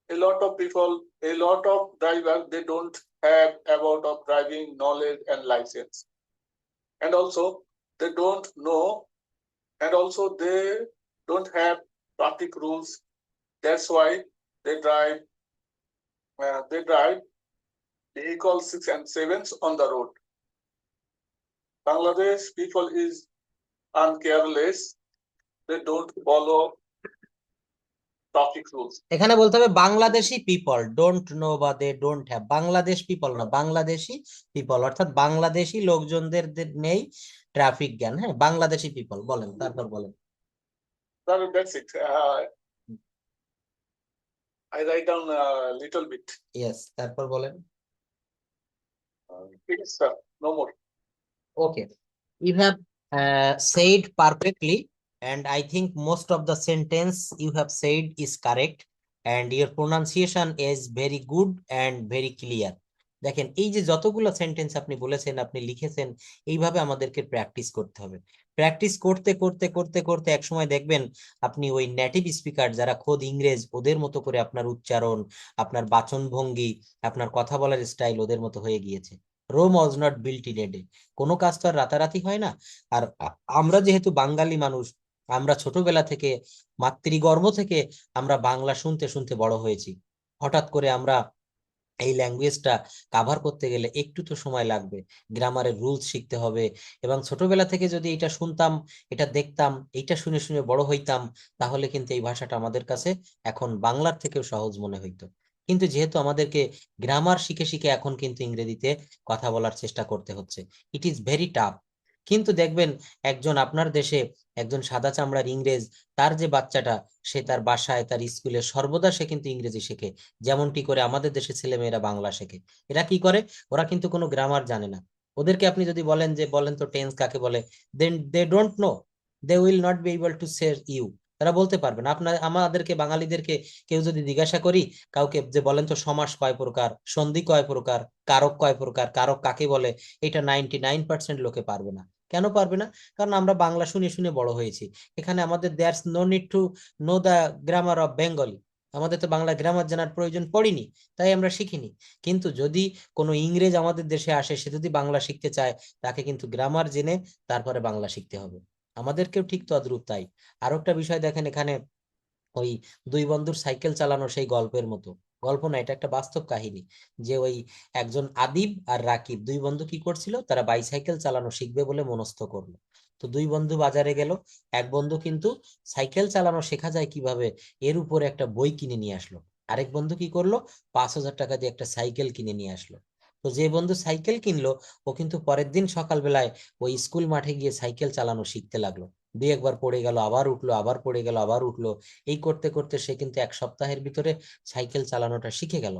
A lot of people, a lot of drivers, they don't have about of driving knowledge and license. And also they don't know, and also they don't have traffic rules. That's why they drive vehicles 6 and 7s on the road. Bangladesh people is uncareless. They don't follow traffic rules. এখানে বলতে হবে Bangladeshi people don't know বা they don't have, Bangladesh people no, Bangladeshi people, অর্থাৎ বাংলাদেশি লোকজনদের নেই traffic জ্ঞান। হ্যাঁ, Bangladeshi people বলেন, তারপর বলেন। That's it. I write down a little bit. Yes, তারপর বলেন। Yes, sir. No more. Okay, you have said perfectly, and I think most of the sentence you have said is correct, and your pronunciation is very good and very clear. দেখেন, এই যে যতগুলো sentence আপনি বলেছেন, আপনি লিখেছেন, এইভাবে আমাদেরকে প্র্যাকটিস করতে হবে। প্র্যাকটিস করতে করতে করতে করতে এক সময় দেখবেন আপনি ওই নেটিভ স্পিকার যারা খোদ ইংরেজ, ওদের মতো করে আপনার উচ্চারণ, আপনার বাচনভঙ্গি, আপনার কথা বলার স্টাইল ওদের মতো হয়ে গিয়েছে। Rome was not built in a day. কোনো কাজ তো আর রাতারাতি হয় না। আর আমরা যেহেতু বাঙালি মানুষ, আমরা ছোটবেলা থেকে মাতৃগর্ভ থেকে আমরা বাংলা শুনতে শুনতে বড় হয়েছি। হঠাৎ করে আমরা এই ল্যাঙ্গুয়েজটা কাভার করতে গেলে একটু তো সময় লাগবে, গ্রামারের রুলস শিখতে হবে। এবং ছোটবেলা থেকে যদি এটা শুনতাম, এটা দেখতাম, এইটা শুনে শুনে বড় হইতাম, তাহলে কিন্তু এই ভাষাটা আমাদের কাছে এখন বাংলার থেকেও সহজ মনে হইতো। কিন্তু যেহেতু আমাদেরকে গ্রামার শিখে শিখে এখন কিন্তু ইংরেজিতে কথা বলার চেষ্টা করতে হচ্ছে, ইট ইজ ভেরি টাফ। কিন্তু দেখবেন একজন আপনার দেশে একজন সাদা চামড়ার ইংরেজ, তার যে বাচ্চাটা, সে তার বাসায় তার স্কুলে সর্বদা সে কিন্তু ইংরেজি শেখে, যেমনটি করে আমাদের দেশে ছেলেমেয়েরা বাংলা শেখে। এরা কি করে? ওরা কিন্তু কোনো গ্রামার জানে না। ওদেরকে আপনি যদি বলেন যে বলেন তো টেন্স কাকে বলে, then they don't know, they will not be able to say you. তারা বলতে পারবে না। আপনার আমাদেরকে বাঙালিদেরকে কেউ যদি জিজ্ঞাসা করি কাউকে যে বলেন তো সমাস কয় প্রকার, সন্ধি কয় প্রকার, কারক কয় প্রকার, কারক কাকে বলে, এটা 99% লোকে পারবে না। কেন পারবে না? কারণ আমরা বাংলা শুনে শুনে বড় হয়েছি। এখানে আমাদের there's no need to know the grammar of Bengali. আমাদের তো বাংলা গ্রামার জানার প্রয়োজন পড়েনি, তাই আমরা শিখিনি। কিন্তু যদি কোনো ইংরেজ আমাদের দেশে আসে, সে যদি বাংলা শিখতে চায়, তাকে কিন্তু গ্রামার জেনে তারপরে বাংলা শিখতে হবে। আমাদেরকেও ঠিক তদ্রূপ তাই। আরো একটা বিষয় দেখেন এখানে, ওই দুই বন্ধুর সাইকেল চালানো সেই গল্পের মতো, গল্প না, এটা একটা বাস্তব কাহিনী। যে ওই একজন আদিব আর রাকিব দুই বন্ধু কি করছিল, তারা বাইসাইকেল চালানো শিখবে বলে মনস্থ করলো। তো দুই বন্ধু বাজারে গেল। এক বন্ধু কিন্তু সাইকেল চালানো শেখা যায় কিভাবে এর উপরে একটা বই কিনে নিয়ে আসলো। আরেক বন্ধু কি করলো, 5,000 টাকা দিয়ে একটা সাইকেল কিনে নিয়ে আসলো। তো যে বন্ধু সাইকেল কিনলো, ও কিন্তু পরের দিন সকালবেলায় ওই স্কুল মাঠে গিয়ে সাইকেল চালানো শিখতে লাগলো। দুই একবার পড়ে গেল, আবার উঠলো, আবার পড়ে গেল, আবার উঠলো। এই করতে করতে সে কিন্তু 1 সপ্তাহের ভিতরে সাইকেল চালানোটা শিখে গেল।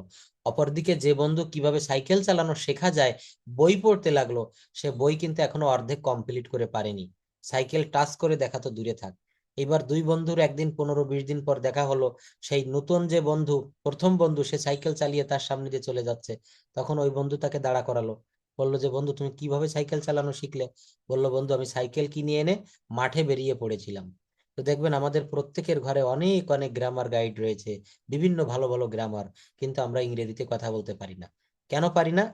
অপরদিকে যে বন্ধু কিভাবে সাইকেল চালানো শেখা যায় বই পড়তে লাগলো, সে বই কিন্তু এখনো অর্ধেক কমপ্লিট করে পারেনি। সাইকেল টাচ করে দেখা তো দূরে থাক। এবার দুই বন্ধুর একদিন 15-20 দিন পর দেখা হলো। সেই নতুন যে বন্ধু, প্রথম বন্ধু, সে সাইকেল চালিয়ে তার সামনে দিয়ে চলে যাচ্ছে। তখন ওই বন্ধু তাকে দাঁড়া করালো, বললো যে বন্ধু তুমি কিভাবে সাইকেল চালানো শিখলে? বললো বন্ধু আমি সাইকেল কিনে এনে মাঠে বেরিয়ে পড়েছিলাম। তো দেখবেন আমাদের প্রত্যেকের ঘরে অনেক অনেক গ্রামার গাইড রয়েছে, বিভিন্ন ভালো ভালো গ্রামার, কিন্তু আমরা ইংরেজিতে কথা বলতে পারি না। কেন পারি না?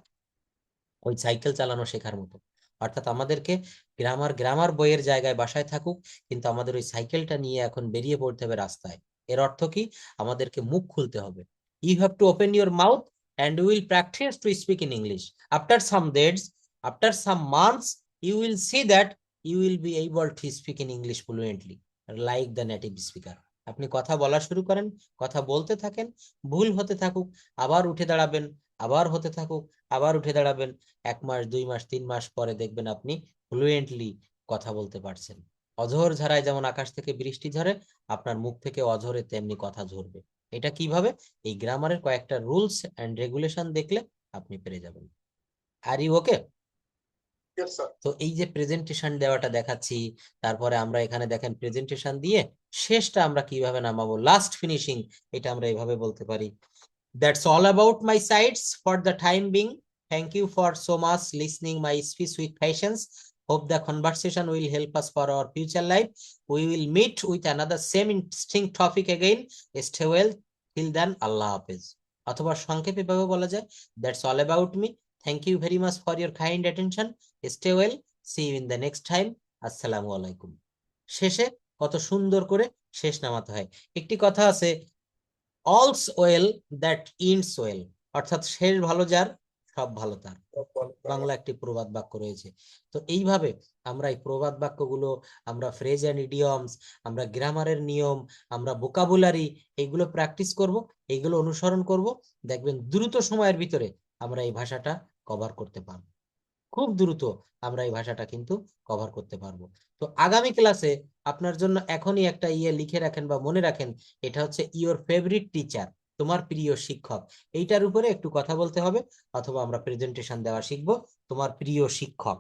ওই সাইকেল চালানো শেখার মতো। অর্থাৎ আমাদেরকে গ্রামার গ্রামার বইয়ের জায়গায় বাসায় থাকুক, কিন্তু আমাদের ওই সাইকেলটা নিয়ে এখন বেরিয়ে পড়তে হবে রাস্তায়। এর অর্থ কি? আমাদেরকে মুখ খুলতে হবে। You have to open your mouth and will practice to speak in English. After some days, after some months, you will see that you will be able to speak in English fluently like the native speaker. আপনি কথা বলা শুরু করেন, কথা বলতে থাকেন, ভুল হতে থাকুক, আবার উঠে দাঁড়াবেন, আবার হতে থাকুক, আবার উঠে দাঁড়াবেন। 1 মাস, 2 মাস, 3 মাস পরে দেখবেন আপনি ফ্লুয়েন্টলি কথা বলতে পারছেন। অঝোর ধারায় যেমন আকাশ থেকে বৃষ্টি ঝরে, আপনার মুখ থেকে অঝোরে তেমনি কথা ঝরবে। এটা কিভাবে? এই গ্রামারের কয়েকটা রুলস এন্ড রেগুলেশন দেখলে আপনি পেরে যাবেন। Are you okay? Yes, sir. তো এই যে প্রেজেন্টেশন দেওয়াটা দেখাচ্ছি, তারপরে আমরা এখানে দেখেন প্রেজেন্টেশন দিয়ে শেষটা আমরা কিভাবে নামাবো, লাস্ট ফিনিশিং, এটা আমরা এইভাবে বলতে পারি। That's all about my sides for the time being. Thank you for so much listening my speech with patience. Hope the conversation will help us for our future life. We will meet with another same interesting topic again. Stay well. Till then, Allah Hafiz. অথবা সংক্ষেপে ভাবে বলা যায়, that's all about me. Thank you very much for your kind attention. Stay well. See you in the next time. আসসালামু আলাইকুম। শেষে কত সুন্দর করে শেষ নামাতে হয়। একটি কথা আছে, all's well that ends well, অর্থাৎ শেষ ভালো যার সব ভালো তার। বাংলা একটি প্রবাদ বাক্য রয়েছে। তো এইভাবে আমরা এই প্রবাদ বাক্যগুলো, আমরা ফ্রেজ এন্ড ইডিয়মস, আমরা গ্রামারের নিয়ম, আমরা ভোকাবুলারি, এইগুলো প্র্যাকটিস করব, এইগুলো অনুসরণ করব। দেখবেন দ্রুত সময়ের ভিতরে আমরা এই ভাষাটা কভার করতে পারবো। খুব দ্রুত আমরা এই ভাষাটা কিন্তু কভার করতে পারবো। তো আগামী ক্লাসে আপনার জন্য এখনই একটা লিখে রাখেন বা মনে রাখেন, এটা হচ্ছে ইওর ফেভারিট টিচার, তোমার প্রিয় শিক্ষক। এইটার উপরে একটু কথা বলতে হবে, অথবা আমরা প্রেজেন্টেশন দেওয়া শিখবো। তোমার প্রিয় শিক্ষক,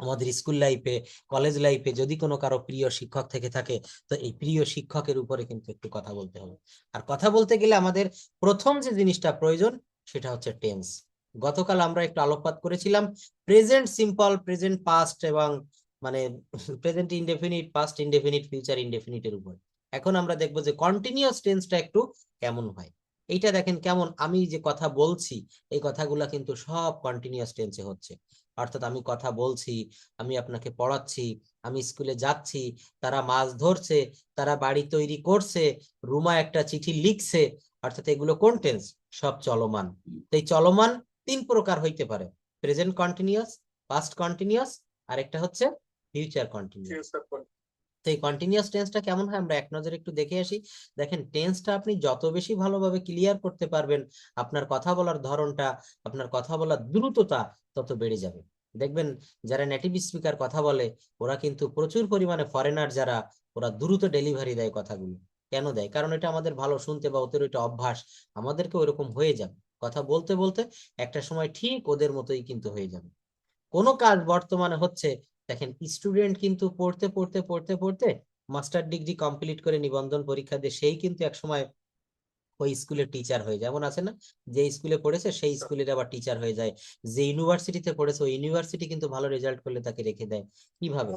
আমাদের স্কুল লাইফে, কলেজ লাইফে যদি কোনো কারো প্রিয় শিক্ষক থেকে থাকে, তো এই প্রিয় শিক্ষকের উপরে কিন্তু একটু কথা বলতে হবে। আর কথা বলতে গেলে আমাদের প্রথম যে জিনিসটা প্রয়োজন, সেটা হচ্ছে টেন্স। গতকাল আমরা একটু আলোকপাত করেছিলাম প্রেজেন্ট সিম্পল, প্রেজেন্ট পাস্ট এবং মানে present indefinite, past indefinite, future ইনডেফিনিটের উপর। এখন আমরা দেখবো যে কন্টিনিউয়াস টেন্সটা একটু কেমন হয়। এইটা দেখেন কেমন, আমি যে কথা বলছি এই কথাগুলা কিন্তু সব কন্টিনিউয়াস টেন্সে হচ্ছে। অর্থাৎ আমি কথা বলছি, আমি আপনাকে পড়াচ্ছি, আমি স্কুলে যাচ্ছি, তারা মাছ ধরছে, তারা বাড়ি তৈরি করছে, রুমা একটা চিঠি লিখছে, অর্থাৎ এগুলো কোন টেন্স? সব চলমান। তো এই চলমান তিন প্রকার হইতে পারে, প্রেজেন্ট কন্টিনিউয়াস, পাস্ট কন্টিনিউয়াস, আর একটা হচ্ছে ফিউচার কন্টিনিউয়াস। তো এই কন্টিনিউয়াস টেন্সটা কেমন হয় আমরা এক নজরে একটু দেখে আসি। দেখেন টেন্সটা আপনি যত বেশি ভালোভাবে ক্লিয়ার করতে পারবেন, আপনার কথা বলার ধরনটা, আপনার কথা বলার দ্রুততা তত বেড়ে যাবে। দেখবেন যারা নেটিভ স্পিকার কথা বলে ওরা কিন্তু প্রচুর পরিমাণে ফরেনার যারা, ওরা দ্রুত ডেলিভারি দেয় কথাগুলো। কেন দেয়? কারণ এটা আমাদের ভালো শুনতে বা ওদের এটা অভ্যাস, আমাদেরকে ওইরকম হয়ে যাবে। কথা বলতে বলতে একটা সময় ঠিক ওদের মতোই কিন্তু হয়ে যাবে। কোনো কাজ বর্তমানে হচ্ছে, দেখেন স্টুডেন্ট কিন্তু পড়তে পড়তে পড়তে পড়তে মাস্টার ডিগ্রি কমপ্লিট করে নিবন্ধন পরীক্ষা দিয়ে সেই কিন্তু একসময় ওই স্কুলের টিচার হয়ে যায়। এমন আছে না, যে স্কুলে পড়েছে সেই স্কুলের আবার টিচার হয়ে যায়, যে ইউনিভার্সিটিতে পড়েছে ওই ইউনিভার্সিটি কিন্তু ভালো রেজাল্ট করলে তাকে রেখে দেয়। কিভাবে?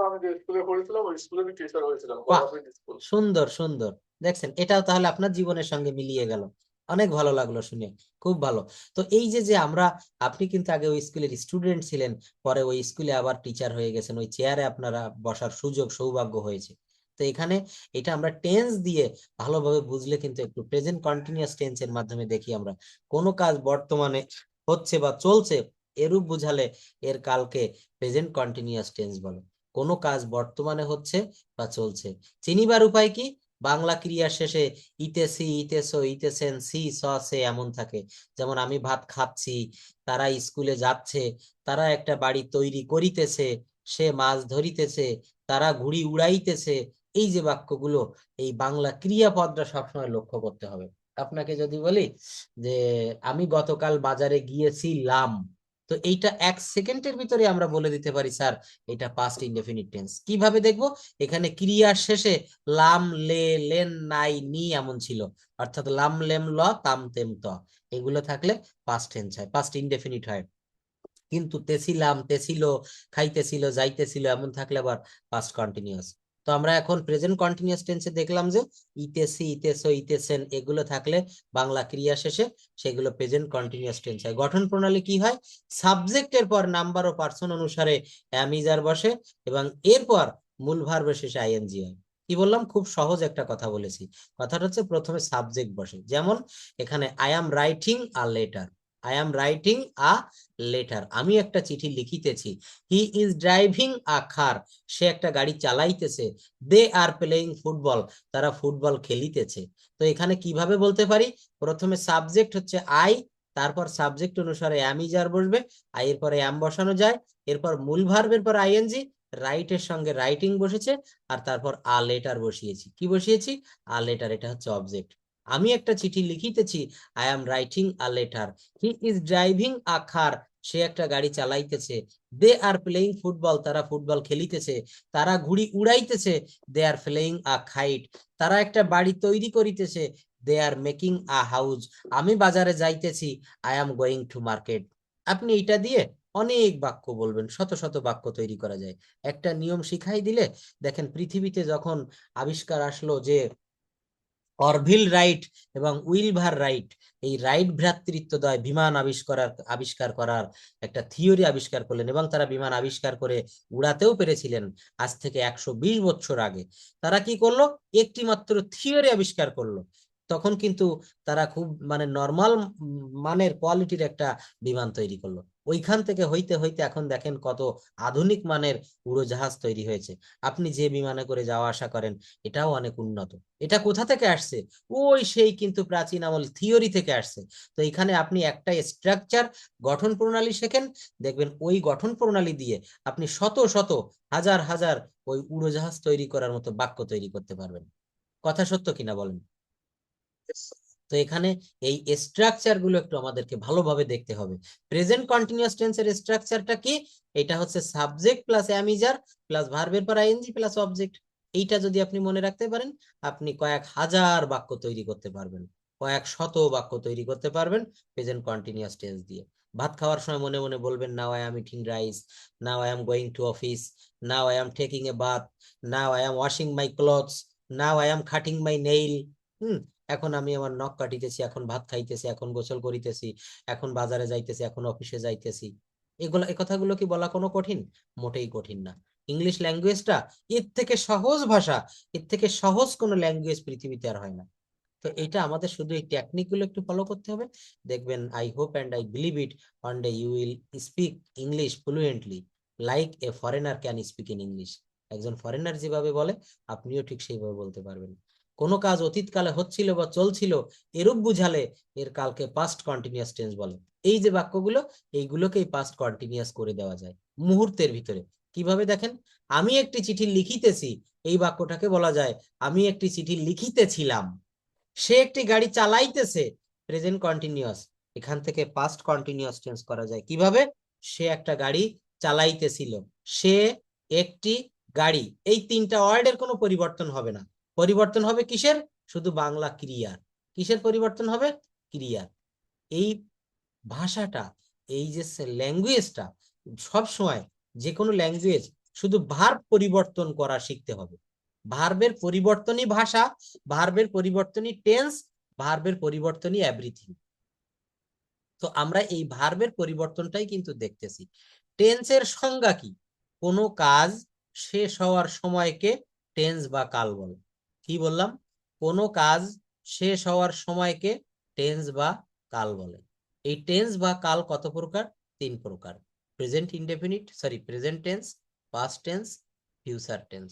আমি যে স্কুলে পড়েছিলাম ওই স্কুলেরই টিচার হয়েছিলাম, বাহ, গভর্নমেন্ট স্কুল। সুন্দর সুন্দর। দেখছেন, এটাও তাহলে আপনার জীবনের সঙ্গে মিলিয়ে গেল। অনেক ভালো লাগলো শুনে, খুব ভালো। তো এই যে যে আমরা, আপনি কিন্তু আগে ওই স্কুলের স্টুডেন্ট ছিলেন, পরে ওই স্কুলে আবার টিচার হয়ে গেছেন, ওই চেয়ারে আপনারা বসার সুযোগ সৌভাগ্য হয়েছে। তো এখানে এটা আমরা টেন্স দিয়ে ভালোভাবে বুঝলে কিন্তু একটু প্রেজেন্ট কন্টিনিউয়াস টেন্সের মাধ্যমে দেখি আমরা কোন কাজ বর্তমানে হচ্ছে বা চলছে, এরূপ বুঝালে এর কালকে প্রেজেন্ট কন্টিনিউয়াস টেন্স বলে। কোনো কাজ বর্তমানে হচ্ছে বা চলছে, চিনিবার উপায় কি? বাংলা ক্রিয়ার শেষে ইতেছি, ইতেছো, ইতেছেন, সি, স, সে এমন থাকে। যেমন আমি ভাত খাচ্ছি, তারা স্কুলে যাচ্ছে, তারা একটা বাড়ি তৈরি করিতেছে, সে মাছ ধরিতেছে, তারা ঘুড়ি উড়াইতেছে। এই যে বাক্যগুলো, এই বাংলা ক্রিয়াপদটা সবসময় লক্ষ্য করতে হবে। আপনাকে যদি বলি যে আমি গতকাল বাজারে গিয়েছিলাম, তো এইটা এক সেকেন্ডের ভিতরে আমরা বলে দিতে পারি স্যার এটা পাস্ট ইনডেফিনিট টেন্স। কিভাবে দেখবো? এখানে ক্রিয়ার শেষে লাম, লে, লেন, নাই, নি এমন ছিল, অর্থাৎ লাম, লেম, ল, তাম, তেম, ত এগুলো থাকলে পাস্ট টেন্স হয়, পাস্ট ইনডেফিনিট হয়। কিন্তু তেছিলাম, তেছিল, খাইতেছিল, যাইতেছিল এমন থাকলে আবার পাস্ট কন্টিনিউয়াস। তো আমরা এখন প্রেজেন্ট কন্টিনিউয়াস টেন্সে দেখলাম যে ইতেছি, ইতেছো, ইতেছেন এগুলো থাকলে বাংলা ক্রিয়া শেষে সেগুলো প্রেজেন্ট কন্টিনিউয়াস টেন্স হয়। গঠন প্রণালী কি হয়? সাবজেক্টের পর নাম্বার ও পার্সন অনুসারে অ্যাম, ইজ, আর বসে এবং এরপর মূল ভার্বের শেষে আইএনজি হয়। কি বললাম? খুব সহজ একটা কথা বলেছি। কথাটা হচ্ছে প্রথমে সাবজেক্ট বসে, যেমন এখানে I am writing a letter, I am writing a letter, আমি একটা চিঠি লিখিতেছি। হি ইজ ড্রাইভিং আ কার, সে একটা গাড়ি চালাইতেছে। দে আর প্লেইং ফুটবল, তারা ফুটবল খেলিতেছে। তো এখানে কিভাবে বলতে পারি? প্রথমে সাবজেক্ট হচ্ছে আই, তারপর সাবজেক্ট অনুসারে অ্যাম, ইজ, আর বসবে, আই এর পরে অ্যাম বসানো যায়, এরপর মূল ভার্বের পর আইএনজি, রাইটের সঙ্গে রাইটিং বসেছে, আর তারপর আ লেটার বসিয়েছি। কি বসিয়েছি? আ লেটার, এটা হচ্ছে অবজেক্ট। আমি একটা চিঠি লিখিতেছি, I am writing a letter. He is driving a car, সে একটা গাড়ি চালাইতেছে। দে আর প্লেইং ফুটবল, তারা ফুটবল খেলিতেছে। তারা ঘুড়ি উড়াইতেছে, দে আর ফ্লাইং আ কাইট, তারা একটা বাড়ি তৈরি করিতেছে। দে আর মেকিং আ হাউস, আমি বাজারে যাইতেছি, I am going to market. আপনি এটা দিয়ে অনেক বাক্য বলবেন, শত শত বাক্য তৈরি করা যায়। একটা নিয়ম শিখাই দিলে, দেখেন পৃথিবীতে যখন আবিষ্কার আসলো যে অরভিল রাইট এবং উইলভার রাইট, এই রাইট ভ্রাতৃত্বদ্বয় বিমান আবিষ্কার করার একটা থিওরি আবিষ্কার করলেন, এবং তারা বিমান আবিষ্কার করে উড়াতেও পেরেছিলেন আজ থেকে 120 বছর আগে। তারা কি করলো? একটি মাত্র থিওরি আবিষ্কার করলো, তখন কিন্তু তারা খুব মানে নর্মাল মানের কোয়ালিটির একটা বিমান তৈরি করলো। ওইখান থেকে হইতে হইতে এখন দেখেন কত আধুনিক মানের উড়োজাহাজ তৈরি হয়েছে। আপনি যে বিমানে করে যাওয়া আসা করেন এটাও অনেক উন্নত। এটা কোথা থেকে আসছে? ওই সেই কিন্তু প্রাচীন আমল থিওরি থেকে আসছে। তো এখানে আপনি একটা স্ট্রাকচার, গঠন প্রণালী শেখেন, দেখবেন ওই গঠন প্রণালী দিয়ে আপনি শত শত, হাজার হাজার ওই উড়োজাহাজ তৈরি করার মতো বাক্য তৈরি করতে পারবেন। কথা সত্য কিনা বলেন? তো এখানে এই স্ট্রাকচার গুলো একটু আমাদেরকে ভালোভাবে দেখতে হবে। প্রেজেন্ট কন্টিনিউয়াস টেন্সের স্ট্রাকচারটা কি? এটা হচ্ছে সাবজেক্ট প্লাস অ্যামিজার প্লাস ভার্বের পর আইএনজি প্লাস অবজেক্ট। এইটা যদি আপনি মনে রাখতে পারেন, আপনি কয়েক হাজার বাক্য তৈরি করতে পারবেন, কয়েক শত বাক্য তৈরি করতে পারবেন প্রেজেন্ট কন্টিনিউয়াস টেন্স দিয়ে। ভাত খাওয়ার সময় মনে মনে বলবেন, now I am eating rice, now I am going to office, now I am taking a bath, now I am washing my clothes, now I am cutting my nail. এখন আমি আমার নখ কাটিতেছি, এখন ভাত খাইতেছি, এখন গোসল করিতেছি, এখন বাজারে যাইতেছি, এখন অফিসে যাইতেছি। এই কথাগুলো কি বলা কোনো কঠিন? মোটেই কঠিন না। ইংলিশ ল্যাঙ্গুয়েজটা এর থেকে সহজ ভাষা, এর থেকে সহজ কোনো ল্যাঙ্গুয়েজ পৃথিবীতে আর হয় না। তো এটা আমাদের শুধু এই টেকনিক গুলো একটু ফলো করতে হবে, দেখবেন I hope and I believe it one day you will speak English fluently like a foreigner can speak in English. একজন ফরেনার যেভাবে বলে আপনিও ঠিক সেইভাবে বলতে পারবেন। কোনো কাজ অতীতকালে হচ্ছিল বা চলছিল এরূপ বুঝালে এর কালকে পাস্ট কন্টিনিউয়াস টেন্স বলে। এই যে বাক্যগুলো, এইগুলোকেই পাস্ট কন্টিনিউয়াস করে দেওয়া যায় মুহূর্তের ভিতরে। কিভাবে দেখেন, আমি একটি চিঠি লিখিতেছি, এই বাক্যটাকে বলা যায় আমি একটি চিঠি লিখিতেছিলাম। সে একটি গাড়ি চালাইতেছে, প্রেজেন্ট কন্টিনিউয়াস। এখান থেকে পাস্ট কন্টিনিউয়াস টেন্স করা যায় কিভাবে? সে একটা গাড়ি চালাইতেছিল, সে একটি গাড়ি, এই তিনটা ওয়ার্ডের কোনো পরিবর্তন হবে না। পরিবর্তন হবে কিসের? শুধু বাংলা ক্রিয়ার। কিসের পরিবর্তন হবে? ক্রিয়ার। এই ভাষাটা, এই যে ল্যাঙ্গুয়েজটা, সবসময় যে কোনো ল্যাঙ্গুয়েজ শুধু ভার্ব পরিবর্তন করা শিখতে হবে। ভার্বের পরিবর্তনই ভাষা, ভার্বের পরিবর্তনই টেন্স, ভার্বের পরিবর্তনই এভরিথিং। তো আমরা এই ভার্বের পরিবর্তনটাই কিন্তু দেখতেছি। টেন্সের সংজ্ঞা কি? কোনো কাজ শেষ হওয়ার সময়কে টেন্স বা কাল বলে। কি বললাম? কোনো কাজ শেষ হওয়ার সময়কে টেন্স বা কাল বলে। এই টেন্স বা কাল কত প্রকার? 3 প্রকার। Present indefinite, sorry present tense, past tense, future tense.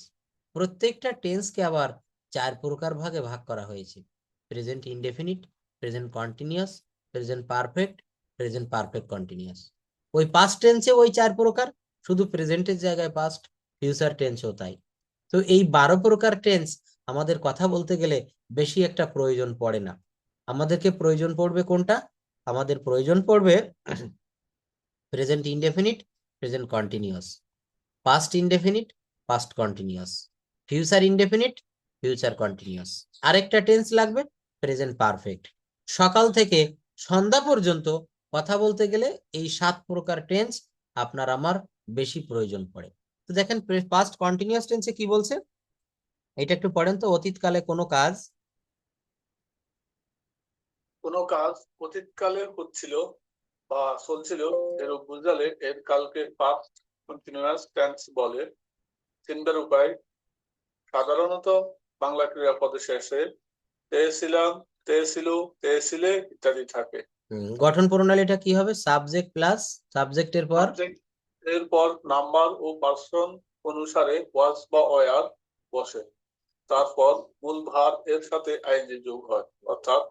প্রত্যেকটা টেন্সকে আবার 4 প্রকার ভাগে ভাগ করা হয়েছে। Present indefinite, present continuous, present perfect, present perfect continuous. ওই পাস্ট টেন্সে ওই 4 প্রকার, শুধু প্রেজেন্টের জায়গায় পাস্ট, ফিউচার টেন্সও তাই। তো এই 12 প্রকার টেন্স আমাদের কথা বলতে গেলে বেশি একটা প্রয়োজন পড়ে না। আমাদেরকে প্রয়োজন পড়বে কোনটা? আমাদের প্রয়োজন পড়বে present indefinite, present continuous, past indefinite, past continuous, future indefinite, future continuous. আরেকটা টেন্স লাগবে প্রেজেন্ট পারফেক্ট। সকাল থেকে সন্ধ্যা পর্যন্ত কথা বলতে গেলে এই 7 প্রকার টেন্স আপনার আমার বেশি প্রয়োজন পড়ে। তো দেখেন পাস্ট কন্টিনিউয়াস টেন্সে কি বলছে, এটা একটু পড়েন তো। অতীতকালে কোনো কাজ, কোনো কাজ অতীতকালে হচ্ছিল বা চলছিল এরূপ বুঝালে এর কালকে পাস্ট কন্টিনিউয়াস টেন্স বলে। চিনবার উপায়, সাধারণত বাংলা ক্রিয়াপদের শেষে তেছিলাম, তেছিল, তেছিলে ইত্যাদি থাকে। গঠন প্রণালীটা কি হবে? সাবজেক্ট প্লাস সাবজেক্টের পর সাবজেক্ট এরপর নাম্বার ও পার্সন অনুসারে ওয়াজ বা ওয়ার বসে। তারপর মূল ভার্ব এর সাথে আইএনজি যোগ হয়, অর্থাৎ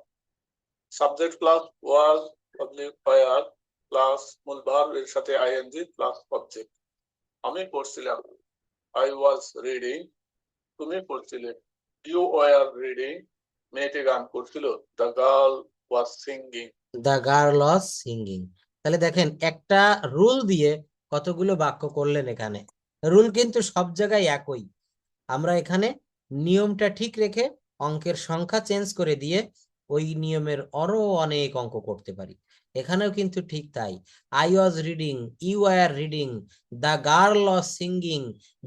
subject plus was oblique were plus মূল ভার্ব এর সাথে আইএনজি প্লাস অবজেক্ট। আমি পড়ছিলাম, আই ওয়াজ রিডিং। তুমি পড়ছিলে, ইউ ওয়ার রিডিং। মেয়েটি গান করছিল, the girl was singing. The girl was singing. তাহলে দেখেন একটা রুল দিয়ে কতগুলো বাক্য করলেন এখানে। রুল কিন্তু সব জায়গায় একই। আমরা এখানে নিয়মটা ঠিক রেখে অঙ্কের সংখ্যা চেঞ্জ করে দিয়ে ওই নিয়মের আরো অনেক অঙ্ক করতে পারি। এখানেও কিন্তু ঠিক তাই। I was reading, you are reading, the girl was singing,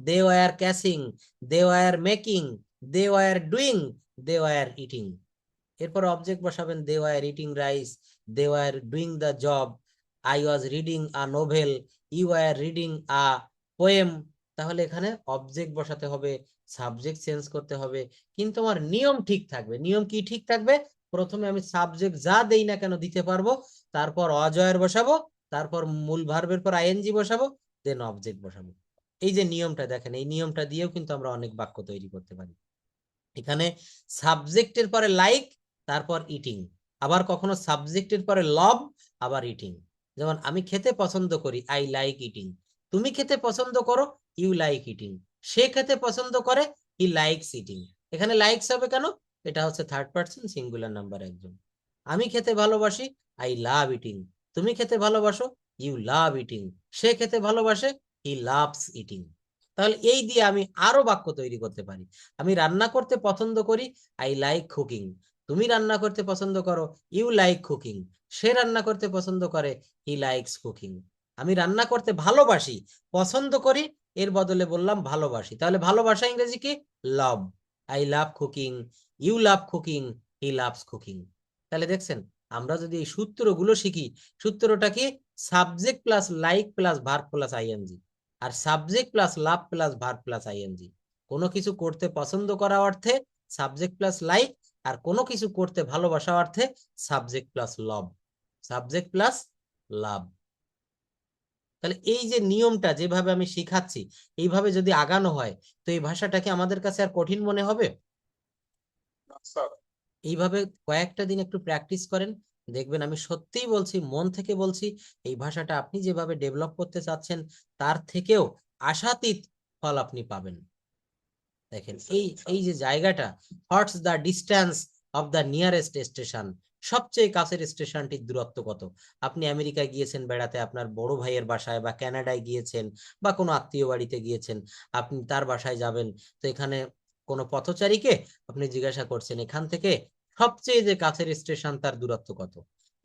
they were catching, they were making, they were doing, they were eating. এরপর অবজেক্ট বসাবেন, they were eating rice, they were doing the job, I was reading a novel, you are reading a poem. তাহলে এখানে object বসাতে হবে, subject change করতে হবে, কিন্তু আমার নিয়ম ঠিক থাকবে। নিয়ম কি ঠিক থাকবে? প্রথমে আমি সাবজেক্ট যা দেই না কেন দিতে পারবো, তারপর অজয়ের বসাবো, তারপর মূল ভার্বের পর আইএনজি বসাবো, দেন অবজেক্ট বসাবো। এই যে নিয়মটা দেখেন, এই নিয়মটা দিয়েও কিন্তু আমরা অনেক বাক্য তৈরি করতে পারি। এখানে সাবজেক্টের পরে লাইক, তারপর ইটিং, আবার কখনো সাবজেক্টের পরে লভ, আবার ইটিং। যেমন আমি খেতে পছন্দ করি, আই লাইক ইটিং। তুমি খেতে পছন্দ করো, ইউ লাইক ইটিং। সে খেতে পছন্দ করে, হি লাইকস ইটিং। এখানে লাইকস হবে কেন? এটা হচ্ছে থার্ড পারসন সিঙ্গুলার নাম্বার একজন। আমি খেতে ভালোবাসি, আই লাভ ইটিং। তুমি খেতে ভালোবাসো, ইউ লাভ ইটিং। সে খেতে ভালোবাসে, হি লাভস ইটিং। তাহলে এই দিয়ে আমি আরো বাক্য তৈরি করতে পারি। আমি রান্না করতে পছন্দ করি, আই লাইক কুকিং। তুমি রান্না করতে পছন্দ করো, ইউ লাইক কুকিং। সে রান্না করতে পছন্দ করে, হি লাইকস কুকিং। আমি রান্না করতে ভালোবাসি, পছন্দ করি এর বদলে বললাম ভালোবাসি। তাহলে ভালোবাসা ইংরেজি কি? Love. I love cooking, you love cooking, he loves cooking. তাহলে দেখছেন আমরা যদি এই সূত্রগুলো শিখি, সূত্রটা কি? Subject plus like plus verb plus ING, আর subject plus love plus verb plus ING. কোনো কিছু করতে পছন্দ করা অর্থে সাবজেক্ট প্লাস লাইক, আর কোনো কিছু করতে ভালোবাসা অর্থে সাবজেক্ট প্লাস লাভ, সাবজেক্ট প্লাস লাভ। তাহলে এই যে নিয়মটা যেভাবে আমি শিখাচ্ছি, এইভাবে যদি আগানো হয়, তো এই ভাষাটাকে আমাদের কাছে আর কঠিন মনে হবে? স্যার এইভাবে কয়েকটা দিন একটু প্র্যাকটিস করেন, দেখবেন আমি সত্যিই বলছি, মন থেকে বলছি, এই ভাষাটা আপনি যেভাবে ডেভেলপ করতে চাচ্ছেন তার থেকেও আশাতীত ফল আপনি পাবেন। দেখেন এই এই যে জায়গাটা, what's the distance of the nearest station, সবচেয়ে কাছের স্টেশনটির দূরত্ব কত? আপনি আমেরিকায় গিয়েছেন বেড়াতে আপনার বড় ভাইয়ের বাসায়, বা কানাডায় গিয়েছেন, বা কোনো আত্মীয় বাড়িতে গিয়েছেন, আপনি তার বাসায় যাবেন, তো এখানে কোনো পথচারীকে আপনি জিজ্ঞাসা করছেন এখান থেকে সবচেয়ে যে কাছের স্টেশন তার দূরত্ব কত।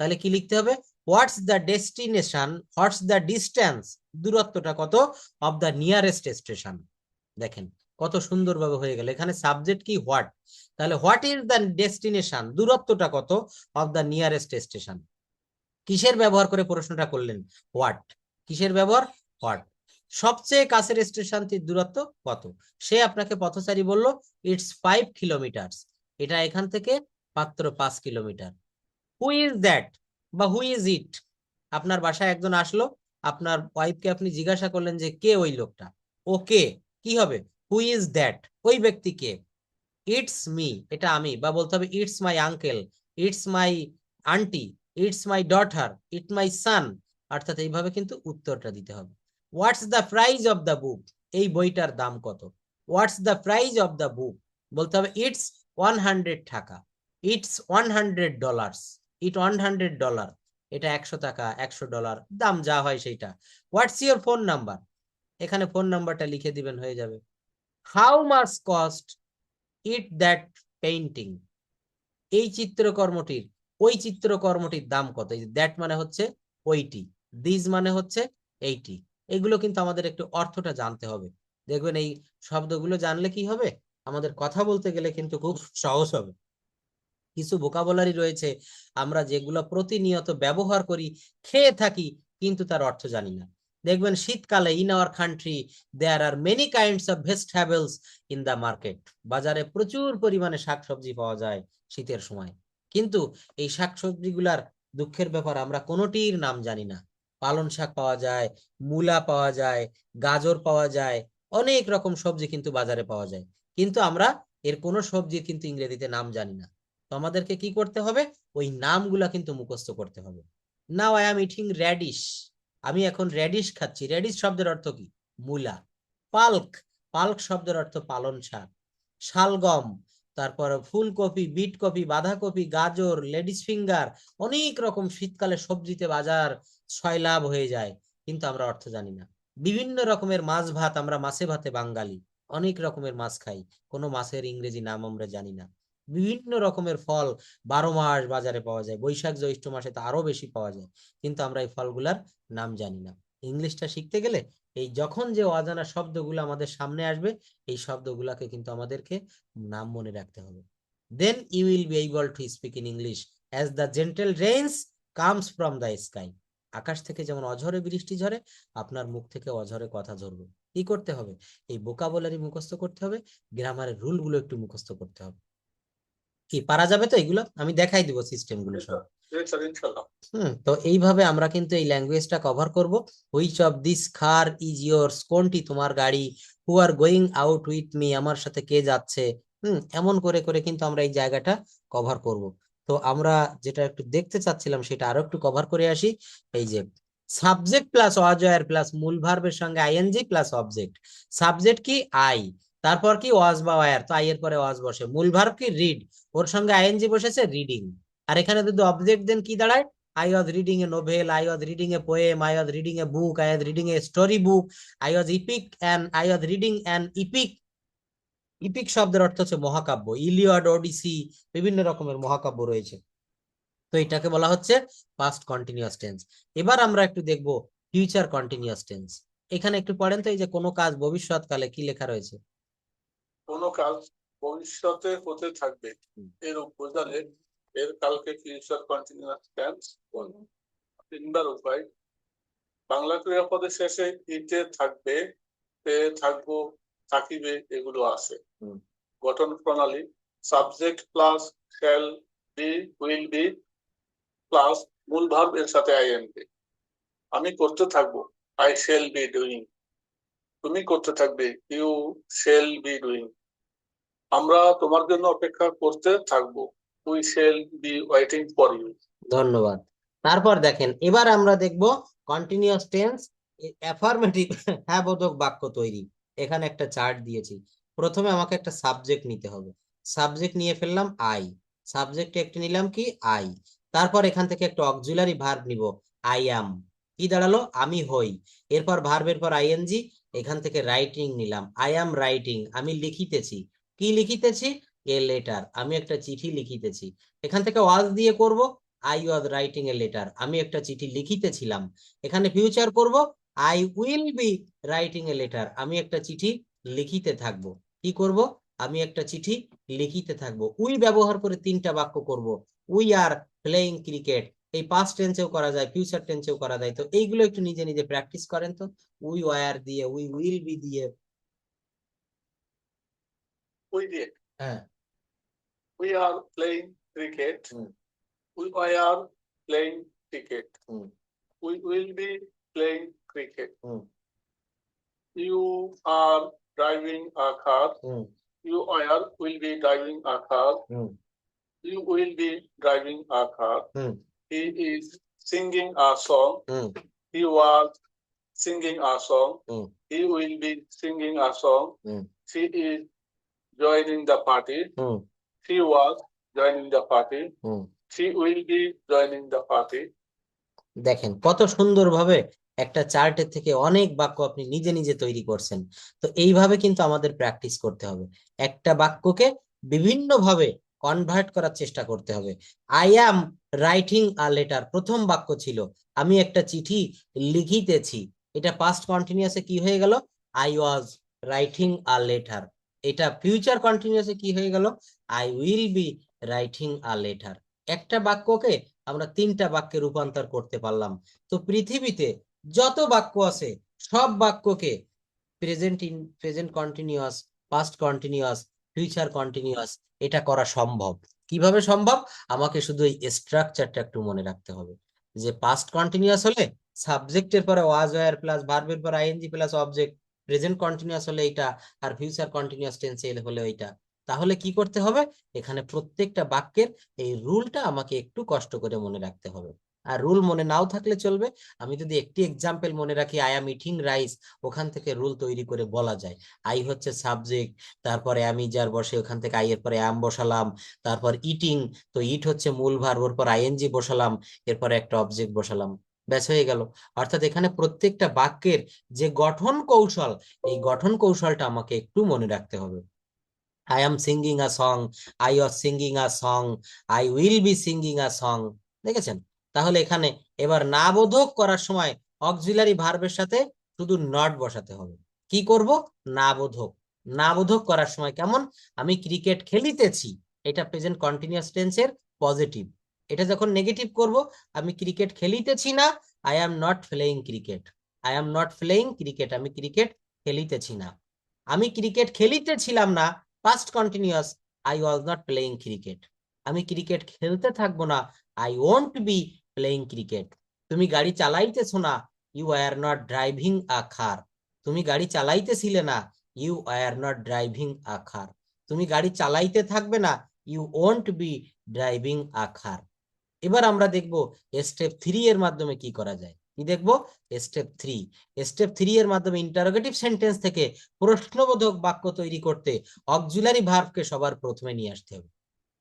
তাহলে কি লিখতে হবে? What's the destination, what's the distance, দূরত্বটা কত, অফ দ্য নিয়ারেস্ট স্টেশন। দেখেন কত সুন্দরভাবে হয়ে গেল। এখানে সাবজেক্ট কি? হোয়াট। তাহলে হোয়াট ইজ দ্য ডেস্টিনেশন, দূরত্বটা কত, অফ দ্য নিয়ারেস্ট স্টেশন। কিসের ব্যবহার করে প্রশ্নটা করলেন? হোয়াট। কিসের ব্যবহার? হোয়াট। সবচেয়ে কাছের স্টেশনটির দূরত্ব কত? সে আপনাকে পথচারী বলল ইটস 5 কিলোমিটার, এটা এখান থেকে মাত্র 5 কিলোমিটার। হু ইজ দ্যাট বা হু ইজ ইট, আপনার বাসায় একজন আসলো, আপনার ওয়াইফকে আপনি জিজ্ঞাসা করলেন যে কে ওই লোকটা, ও কে, কি হবে? হু ইজ দ্যাট, ওই ব্যক্তি কে? ইটস মি, এটা আমি, বা বলতে হবে it's my uncle, it's my aunty, it's my daughter, it my son. অর্থাৎ এইভাবে কিন্তু উত্তরটা দিতে হবে। What's the price of the book, এই বইটার দাম কত? What's the price of the book, বলতে হবে ইটস 100 টাকা, ইটস $100, ইট $100, এটা 100 টাকা, $100, দাম যা হয় সেইটা। হোয়াটস ইউর ফোন নাম্বার, এখানে ফোন নাম্বারটা লিখে দিবেন, হয়ে যাবে। How much cost it that painting, এই চিত্রকর্মটির, ওই চিত্রকর্মটির দাম কত? এই দ্যাট মানে হচ্ছে ওইটি, দিস মানে হচ্ছে এইটি। এগুলো কিন্তু আমাদের একটু অর্থটা জানতে হবে। দেখবেন এই শব্দগুলো জানলে কি হবে, আমাদের কথা বলতে গেলে কিন্তু খুব সহজ হবে। কিছু ভোকাবুলারি রয়েছে আমরা যেগুলো প্রতিনিয়ত ব্যবহার করি, খেয়ে থাকি, কিন্তু তার অর্থ জানি না। দেখবেন শীতকালে in our country there are many kinds of vegetables in the market, বাজারে প্রচুর পরিমাণে শাকসবজি পাওয়া যায় শীতের সময়, কিন্তু এই শাকসবজিগুলার দুঃখের ব্যাপার আমরা কোনোটির নাম জানি না। পালং শাক পাওয়া যায়, মূলা পাওয়া যায়, গাজর পাওয়া যায়, অনেক রকম সবজি কিন্তু বাজারে পাওয়া যায়, কিন্তু আমরা এর কোনো সবজির কিন্তু ইংরেজিতে নাম জানি না। তো আমাদেরকে কি করতে হবে? ওই নামগুলা কিন্তু মুখস্থ করতে হবে। নাও আই এম ইটিং র্যাডিশ, আমি এখন র্যাডিশ খাচ্ছি। র্যাডিশ শব্দের অর্থ কি? মূলা। পালক, পালক শব্দের অর্থ পালং শাক। শালগম, তারপর ফুলকপি, বিট কপি, বাঁধাকপি, গাজর, লেডিস ফিঙ্গার, অনেক রকম শীতকালে সবজিতে বাজার সয়লাভ হয়ে যায়, কিন্তু আমরা অর্থ জানি না। বিভিন্ন রকমের মাছ ভাত, আমরা মাছে ভাতে বাঙালি, অনেক রকমের মাছ খাই, কোনো মাছের ইংরেজি নাম আমরা জানি না। বিভিন্ন রকমের ফল 12 মাস বাজারে পাওয়া যায়, বৈশাখ জ্যৈষ্ঠ মাসে তো আরো বেশি পাওয়া যায়, কিন্তু আমরা এই ফলগুলার নাম জানি না। ইংলিশটা শিখতে গেলে এই যখন যে অজানা শব্দগুলো আমাদের সামনে আসবে, এই শব্দগুলাকে কিন্তু আমাদেরকে নাম মনে রাখতে হবে। Then you will be able to speak in English as the gentle rains comes from the sky. আকাশ থেকে যেমন অঝরে বৃষ্টি ঝরে, আপনার মুখ থেকে অঝরে কথা ঝরবে। কি করতে হবে? এই ভোকাবুলারি মুখস্থ করতে হবে, গ্রামারের রুলগুলো একটু মুখস্থ করতে হবে। কি পারা যাবে তো? এগুলো আমি দেখাই দিব সিস্টেম গুলো সব। তো এইভাবে আমরা কিন্তু এই ল্যাঙ্গুয়েজটা কভার করব। Which of this car is yours, কোনটি তোমার গাড়ি? Who are going out with me, আমার সাথে কে যাচ্ছে? এমন করে করে কিন্তু আমরা এই জায়গাটা কভার করব। তো আমরা যেটা একটু দেখতে চাচ্ছিলাম সেটা আরো একটু কভার করে আসি। এই যে সাবজেক্ট প্লাস অজয়ের প্লাস মূল ভার্বের সঙ্গে আইএনজি প্লাস অবজেক্ট। সাবজেক্ট কি? আই, তারপর কি? ওয়াজ বা ওয়ার, তো আই এর পরে ওয়াজ বসে। মূল ভার্ব কি? রিড, ওর সঙ্গে আইএনজি বসেছে রিডিং। আর এখানে যদি অবজেক্ট দেন কি দাঁড়ায়? I was reading a novel, I was reading a poem, I was reading a book, I was reading a story book, I was reading an epic. Epic শব্দের অর্থ হচ্ছে মহাকাব্য, Iliad, ওডিসি, বিভিন্ন রকমের মহাকাব্য রয়েছে। তো এটাকে বলা হচ্ছে পাস্ট কন্টিনিউয়াস টেন্স। এবার আমরা একটু দেখব ফিউচার কন্টিনিউয়াস টেন্স। এখানে একটু পড়েন তো, এই যে কোনো কাজ ভবিষ্যৎকালে কি লেখা রয়েছে? কোনো কাজ ভবিষ্যতে হতে থাকবে হুম। এরূপ বোঝালে এর কালকে ফিউচার কন্টিনিউয়াস টেন্স বলবো। 3 বার উপায়। বাংলা ক্রিয়াপদের শেষে ইতে থাকবে, পেয়ে থাকবো, থাকিবে এগুলো আছে। হুম। গঠন প্রণালী subject plus shall be, will be plus মূল ভার্ব এর সাথে আইএনজি। আমি করতে থাকবো, আই শ্যাল বি ডুইং। তুমি করতে থাকবে, ইউ শ্যাল বি ডুইং। আমরা তোমার জন্য অপেক্ষা করতে থাকবো, we shall be waiting for you. ধন্যবাদ। তারপর দেখেন, এবার আমরা দেখব কন্টিনিউয়াস টেন্স অ্যাফার্মেটিভ হ্যাঁ বোধক বাক্য তৈরি। এখানে একটা চার্ট দিয়েছি। প্রথমে আমাকে একটা সাবজেক্ট নিতে হবে। সাবজেক্ট নিয়ে ফেললাম আই। সাবজেক্ট একটি নিলাম কি আই। তারপর এখান থেকে একটা অক্সিলারি ভার্ব নিব, আই অ্যাম। কি দাঁড়ালো? আমি হই। এরপর ভার্বের পর আইএনজি। এখান থেকে রাইটিং নিলাম, আই অ্যাম রাইটিং, আমি লিখিতেছি। কি লিখিতেছি? এ লেটার, আমি একটা চিঠি লিখিতেছি। এখান থেকে ওয়াজ দিয়ে করব, I was writing a letter, আমি একটা চিঠি লিখিতেছিলাম। এখানে ফিউচার করব, I will be writing a letter, আমি একটা চিঠি লিখিতে থাকব। কি করব? আমি একটা চিঠি লিখিতে থাকবো। উই ব্যবহার করে 3টা বাক্য করব। উই আর প্লেইং ক্রিকেট, এই পাস্ট টেন্সেও করা যায়, ফিউচার টেন্সেও করা যায়। তো এইগুলো একটু নিজে নিজে প্র্যাকটিস করেন তো। উই ওয়ার দিয়ে, উই উইল বি দিয়ে। উই দিয়ে হ্যাঁ। We are playing cricket, hmm. We are playing cricket, hmm. We will be playing cricket. Hmm. You are driving a car. Hmm. You are will be driving a car. Hmm. You will be driving a car. Hmm. He is singing a song. Hmm. He was singing a song. Hmm. He will be singing a song. Hmm. She is joining the party. Hmm. She was joining the party. Hmm. She will be joining the party. দেখেন কত সুন্দরভাবে একটা চার্টের থেকে অনেক বাক্য আপনি নিজে নিজে তৈরি করছেন। তো এইভাবে কিন্তু আমাদের প্র্যাকটিস করতে হবে। একটা বাক্যকে বিভিন্ন ভাবে কনভার্ট করার চেষ্টা করতে হবে। I am writing a letter প্রথম বাক্য ছিল, আমি একটা চিঠি লিখিতেছি। এটা পাস্ট কন্টিনিউয়াসে কি হয়ে গেল? I was writing a letter. এটা ফিউচার কন্টিনিউয়াসে কি হয়ে গেল? I will be writing a letter. একটা বাক্যকে আমরা 3টা বাক্যে রূপান্তর করতে পারলাম। তো পৃথিবীতে যত বাক্য আছে সব বাক্যকে present continuous, past continuous, future continuous এটা করা সম্ভব। কিভাবে সম্ভব? আমাকে শুধু এই স্ট্রাকচারটা একটু মনে রাখতে হবে, যে পাস্ট কন্টিনিউয়াস হলে সাবজেক্টের পরে ওয়াজ ওয়্যার প্লাস ভার্বের পর ING plus object, present continuous হলে এইটা, আর ফিউচার কন্টিনিউয়াস টেন্সে হলে ওইটা। তাহলে কি করতে হবে? এখানে প্রত্যেকটা বাক্যের এই রুলটা আমাকে একটু কষ্ট করে মনে রাখতে হবে। আর রুল মনে নাও থাকলে চলবে, আমি যদি একটি এক্সাম্পল মনে রাখি, আই এম ইটিং রাইস, ওখান থেকে রুল তৈরি করে বলা যায়। আই হচ্ছে সাবজেক্ট, তারপরে আমি যার বসে ওখান থেকে আই এর পরে অ্যাম বসালাম, তারপর ইটিং, তো ইট হচ্ছে মূল ভার্ব, ওর পর আইএনজি বসালাম, এরপরে একটা অবজেক্ট বসালাম, ব্যাস হয়ে গেল। অর্থাৎ এখানে প্রত্যেকটা বাক্যের যে গঠন কৌশল, এই গঠন কৌশলটা আমাকে একটু মনে রাখতে হবে। I am singing a song, I was singing a song, I will be singing a song। দেখেছেন? তাহলে এখানে এবার না বোধক করার সময় অক্সিলারি ভার্বের সাথে শুধু নট বসাতে হবে। কি করব? না বোধক। না বোধক করার সময় কেমন? আমি ক্রিকেট খেলিতেছি, এটা প্রেজেন্ট কন্টিনিউয়াস টেন্সের পজিটিভ। এটা যখন নেগেটিভ করব, আমি ক্রিকেট খেলিতেছি না, I am not playing cricket. I am not playing cricket, আমি ক্রিকেট খেলিতেছি না। আমি ক্রিকেট খেলিতেছিলাম না, past continuous, I was not playing cricket. আমি ক্রিকেট খেলতে থাকবো না, I won't be playing cricket. তুমি গাড়ি চালাইতেছো না, you are not driving a car. তুমি গাড়ি চালাইতেছিলে না, you are not driving a car. তুমি গাড়ি চালাইতে থাকবে না, you won't be driving a কার। এবার আমরা দেখব স্টেপ 3 এর মাধ্যমে কি করা যায়। কি দেখবো? স্টেপ 3। স্টেপ 3 এর মাধ্যমে ইন্টারোগেটিভ সেন্টেন্স থেকে প্রশ্নবোধক বাক্য তৈরি করতে অক্সিলারি ভার্বকে সবার প্রথমে নিয়ে আসতে হবে।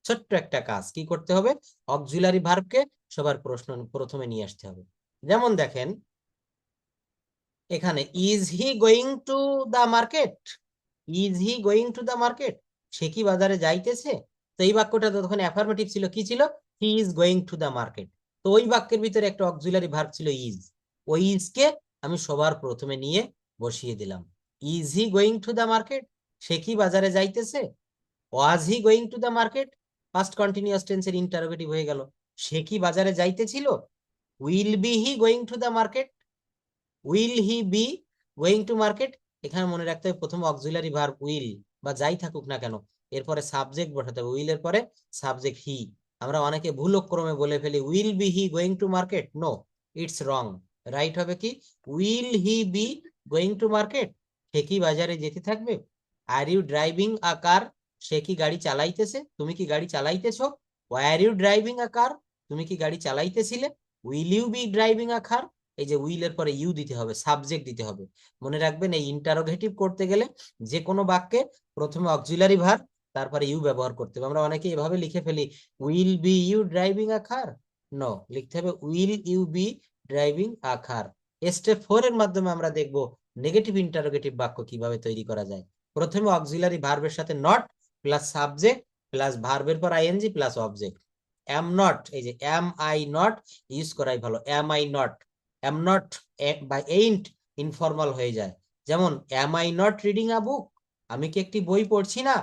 ছোট্ট একটা কাজ, কি করতে হবে? অক্সিলারি ভার্বকে সবার প্রথমে নিয়ে আসতে হবে। যেমন দেখেন এখানে, is he going to the market? Is he going to the market, সে কি বাজারে যাইতেছে? তো এই বাক্যটা তখন অ্যাফার্মেটিভ ছিল, কি ছিল? He is going to the market. তো ওই বাক্যের ভিতরে একটা অক্সিলারি ভার্ব ছিল ইজ, ওই ইজকে আমি সবার প্রথমে নিয়ে বসিয়ে দিলাম। Is he going to the market, সে কি বাজারে যাইতেছে? Was he going to the market, past continuous টেন্সের ইন্টারোগেটিভ হয়ে গেল। সে কি বাজারে যাইতেছিল? Will be he going to the market, will he be going to market. এখানে মনে রাখতে হবে প্রথম অক্সিলারি ভার্ব উইল বা যাই থাকুক না কেন, এরপরে সাবজেক্ট বসাতে হবে, উইল এর পরে সাবজেক্ট হি। আমরা অনেকে ভুলক্রমে বলে ফেলি will be he going to market, no, it's wrong. Right হবে কি will he be going to market, সে কি বাজারে যেতে থাকবে। Are you driving a car, সে কি গাড়ি চালাইতেছে, তুমি কি গাড়ি চালাইতেছো। Were you driving a car, তুমি কি গাড়ি চালাইতেছিলে। Will you be driving a car, এই যে উইল এর পরে ইউ দিতে হবে, সাবজেক্ট দিতে হবে। মনে রাখবেন এই ইন্টারোগেটিভ করতে গেলে যে কোনো বাক্যে প্রথমে অক্সিলারি ভার্ব তারপরে ইউ ব্যবহার করতে হবে। আমরা অনেকে এভাবে লিখে ফেলি will be you driving a car, no, লিখতে হবে will you be driving a car. Step 4 এর মাধ্যমে আমরা দেখব নেগেটিভ ইন্টারোগেটিভ বাক্য কিভাবে তৈরি করা যায়। প্রথমে অক্সিলারি ভার্বের সাথে নট প্লাস সাবজেক্ট প্লাস ভার্বের পর ING plus object. Am not, এই যে এম আই নট ইউজ করাই ভালো, am I not, am not বা এইন্ট ইনফর্মাল হয়ে যায়। যেমন am I not reading a book, আমি কি একটি বই পড়ছি না।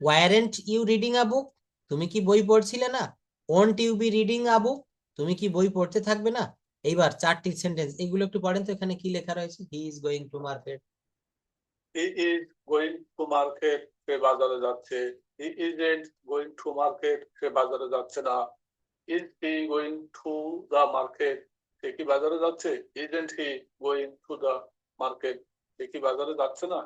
Weren't you reading a book, তুমি কি বই পড়ছিলে না। Won't you be reading a book, তুমি কি বই পড়তে থাকবে না। এইবার চারটি সেন্টেন্স, এগুলো একটু পড়েন তো, এখানে কি লেখা রয়েছে। He is going to market, he is going to market, সে বাজারে যাচ্ছে। He isn't going to market, সে বাজারে যাচ্ছে না। Is he going to the market, সে কি বাজারে যাচ্ছে। Isn't he going to the market, সে কি বাজারে যাচ্ছে না।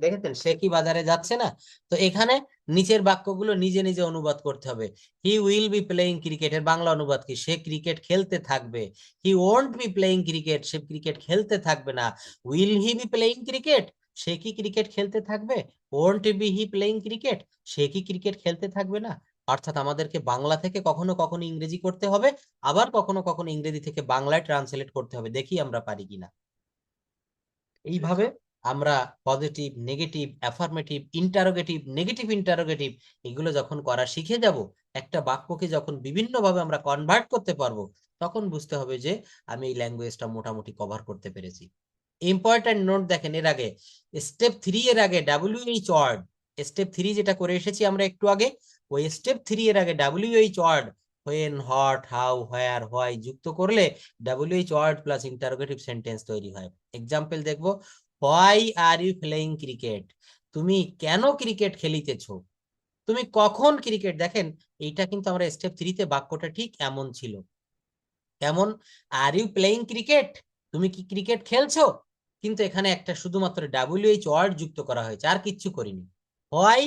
দেখেছেন সে কি বাজারে যাচ্ছে না। তো এখানে নিচের বাক্যগুলো নিজে নিজে অনুবাদ করতে হবে। He will be playing cricket, এর বাংলা অনুবাদ কি, সে ক্রিকেট খেলতে থাকবে। He won't be playing cricket, সে ক্রিকেট খেলতে থাকবে না। Will he be playing cricket, সে কি ক্রিকেট খেলতে থাকবে। Won't be he playing cricket, সে কি ক্রিকেট খেলতে থাকবে না। অর্থাৎ আমাদেরকে বাংলা থেকে কখনো কখনো ইংরেজি করতে হবে, আবার কখনো কখনো ইংরেজি থেকে বাংলায় ট্রান্সলেট করতে হবে, দেখি আমরা পারি কিনা। এইভাবে আমরা positive, negative, affirmative, interrogative, negative interrogative এগুলো যখন করা শিখে যাব, একটা বাক্যকে যখন বিভিন্নভাবে আমরা কনভার্ট করতে পারবো, তখন বুঝতে হবে যে আমি এই ল্যাঙ্গুয়েজটা মোটামুটি কভার করতে পেরেছি। ইম্পর্টেন্ট নোট দেখেন, এর আগে স্টেপ 3 এর আগে WH ওয়ার্ড, স্টেপ 3 যেটা করে এসেছি আমরা একটু আগে, ওই স্টেপ 3 এর আগে WH word when, what, how, where, why যুক্ত করলে WH word plus interrogative sentence তৈরি হয়। এক্সাম্পল দেখবো, why are you playing cricket, তুমি কেন ক্রিকেট খেলিতেছো। তুমি কখন ক্রিকেট, দেখেন এইটা কিন্তু আমরা স্টেপ 3 তে বাক্যটা ঠিক এমন ছিল, কেমন, আর ইউ প্লেইং ক্রিকেট, তুমি কি ক্রিকেট খেলছো। কিন্তু এখানে একটা শুধুমাত্র WH ওয়ার্ড যুক্ত করা হয়েছে, আর কিচ্ছু করিনি। Why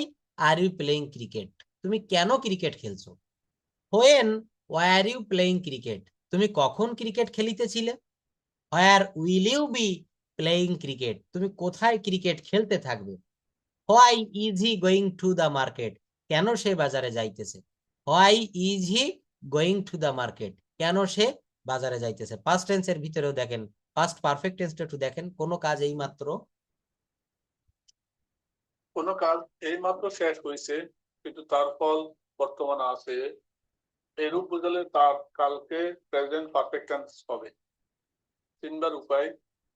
are you playing cricket, তুমি কেন ক্রিকেট খেলছো। When were you playing cricket, তুমি কখন ক্রিকেট খেলিতেছিলে। Where will you be playing cricket, তুমি কোথায় ক্রিকেট খেলতে থাকবে। Why is he going to the market, কেন সে বাজারে যাইতেছে। Why is he going to the market, কেন সে বাজারে যাইতেছে। পাস্ট টেন্সের ভিতরেও দেখেন, পাস্ট পারফেক্ট টেন্সটা একটু দেখেন, কোন কাজ এই মাত্র, কোনো কাজ এই মাত্র শেষ হয়েছে, কিন্তু তার ফল বর্তমানে আছে, এরূপ বুঝালে তার কালকে প্রেজেন্ট পারফেক্ট টেন্স হবে। 3বার উপায়,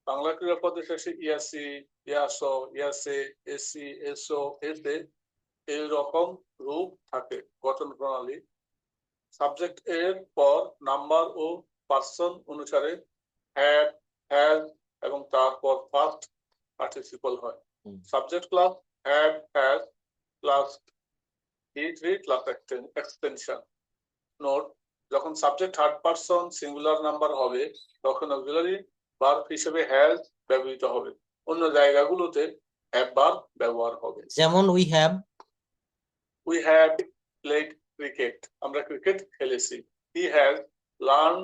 বাংলা ক্রিয়াপদের শেষে ইয়াসি, ইয়াসো, ইয়াসে, এসি, এসো, এসে এইরকম রূপ থাকে। গঠন প্রণালী, সাবজেক্ট এর পর নাম্বার ও পার্সন অনুসারে হ্যাড, হ্যাজ এবং তারপর ফার্স্ট পার্টিসিপল হয়। Subject class had, has plus হি3 ক্লাস এক্সটেনশন। নোট, যখন subject third person singular number হবে তখন অক্সিলারি ভার্ব হিসেবে হ্যাজ ব্যবহৃত হবে, অন্য জায়গাগুলোতে হ্যাভ ভার্ব ব্যবহার হবে। যেমন উই হ্যাভ প্লেড ক্রিকেট, আমরা ক্রিকেট খেলেছি। হি হ্যাজ লার্ন,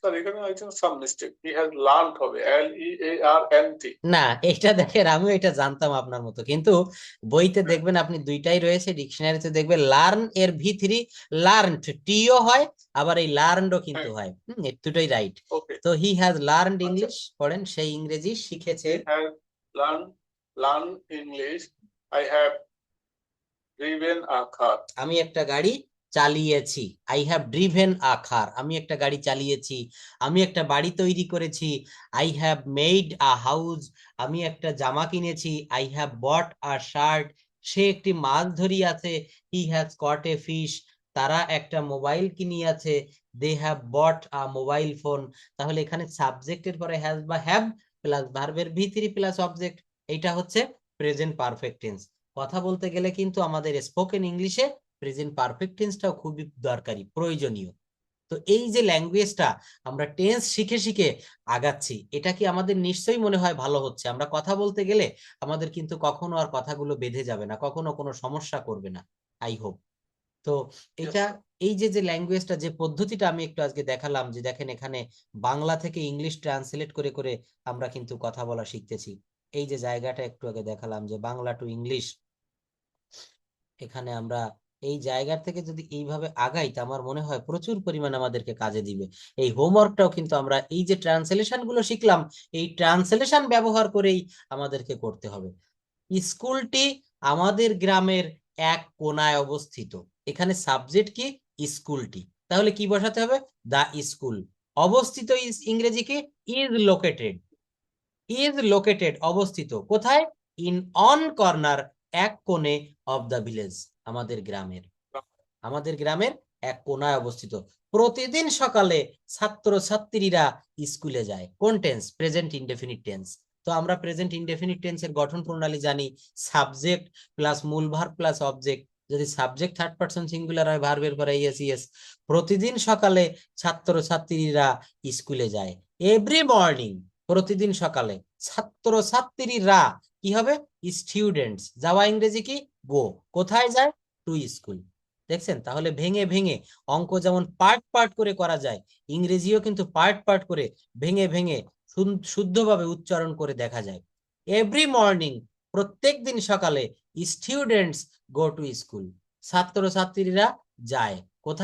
স্যার এখানে আছে some mistake, he has learned হবে, LEARNT। না, এটা দেখেন আমিও এটা জানতাম আপনার মতো, কিন্তু বইতে দেখবেন আপনি দুইটাই রয়েছে, ডিকশনারিতে দেখবেন লার্ন এর V3 লার্নড টিও হয়, আবার এই লার্নডও কিন্তু হয়, এই দুটোই রাইট। ওকে, তো হি হ্যাজ লার্নড ইংলিশ, পড়েন সেই ইংরেজি শিখেছে। He has learn English. I have driven a car, আমি একটা গাড়ি চালিয়েছি। I have driven a car, আমি একটা গাড়ি চালিয়েছি। আমি একটা বাড়ি তৈরি করেছি। I have made a house, আমি একটা জামা কিনেছি। I have bought a shirt, সে একটি মাছ ধরিয়াছে। He has caught A fish, তারা একটা মোবাইল কিনিয়াছে। They have bought a mobile phone. তাহলে এখানে সাবজেক্টের পরে হ্যাজ বা হ্যাভ প্লাস ভার্বের ভি থ্রি প্লাস অবজেক্ট, এইটা হচ্ছে প্রেজেন্ট পারফেক্ট টেন্স। কথা বলতে গেলে কিন্তু আমাদের স্পোকেন ইংলিশে প্রেজেন্ট পারফেক্ট টেন্সটাও খুবই দরকারি, প্রয়োজনীয়। তো এই যে ল্যাঙ্গুয়েজটা আমরা টেন্স শিখে শিখে আগাচ্ছি, এটা কি আমাদের নিশ্চয়ই মনে হয় ভালো হচ্ছে? আমরা কথা বলতে গেলে আমাদের কিন্তু কখনো আর কথাগুলো বেঁধে যাবে না, কখনো কোনো সমস্যা করবে না, আই হোপ। তো Yes, এটা, sir. এই যে যে ল্যাঙ্গুয়েজটা, যে পদ্ধতিটা আমি একটু আজকে দেখালাম, যে দেখেন এখানে বাংলা থেকে ইংলিশ ট্রান্সলেট করে করে আমরা কিন্তু কথা বলা শিখতেছি। এই যে জায়গাটা একটু আগে দেখালাম, যে বাংলা টু ইংলিশ, এখানে আমরা এই জায়গা থেকে যদি এইভাবে আগাই, তা আমার মনে হয় প্রচুর পরিমাণে আমাদেরকে কাজে দিবে। এই হোমওয়ার্কটাও কিন্তু আমরা এই যে ট্রান্সলেশন গুলো শিখলাম, এই ট্রান্সলেশন ব্যবহার করেই আমাদেরকে করতে হবে। স্কুলটি আমাদের গ্রামের এক কোনায় অবস্থিত। এখানে সাবজেক্ট কি? স্কুলটি। তাহলে কি বসাতে হবে? দা স্কুল। অবস্থিত ইংরেজি কি? Is located. ইজ লোকেটেড অবস্থিত কোথায়? ইন অন কর্নার, এক কোণে, অফ দ্য ভিলেজ, আমাদের গ্রামের। আমাদের গ্রামের এক কোনায় অবস্থিত। প্রতিদিন সকালে ছাত্রছাত্রীরা স্কুলে যায়। কোন টেন্স? Present indefinite tense. তো আমরা প্রেজেন্ট ইনডেফিনিট টেন্সের গঠন প্রণালী জানি, সাবজেক্ট প্লাস মূল ভার্ব প্লাস অবজেক্ট। যদি সাবজেক্ট থার্ড পারসন সিঙ্গুলার হয়, ভার্বের পরে ইএস ইএস। প্রতিদিন সকালে ছাত্রছাত্রীরা স্কুলে যায়। এভরি মর্নিং, প্রতিদিন সকালে। ছাত্রছাত্রীরা কি হবে? স্টুডেন্টস। যাওয়া ইংরেজি কি? গো। কোথায় যায়? To school. দেখছেন? তাহলে ভেঙে ভেঙে অঙ্ক যেমন পার্ট পার্ট করে করা যায়, ইংরেজিও কিন্তু পার্ট পার্ট করে ভেঙে ভেঙে শুদ্ধভাবে উচ্চারণ করে দেখা যায়। এভরি মর্নিং, প্রত্যেক দিন সকালে, স্টুডেন্টস গো টু স্কুল, ছাত্রছাত্রীরা যায়।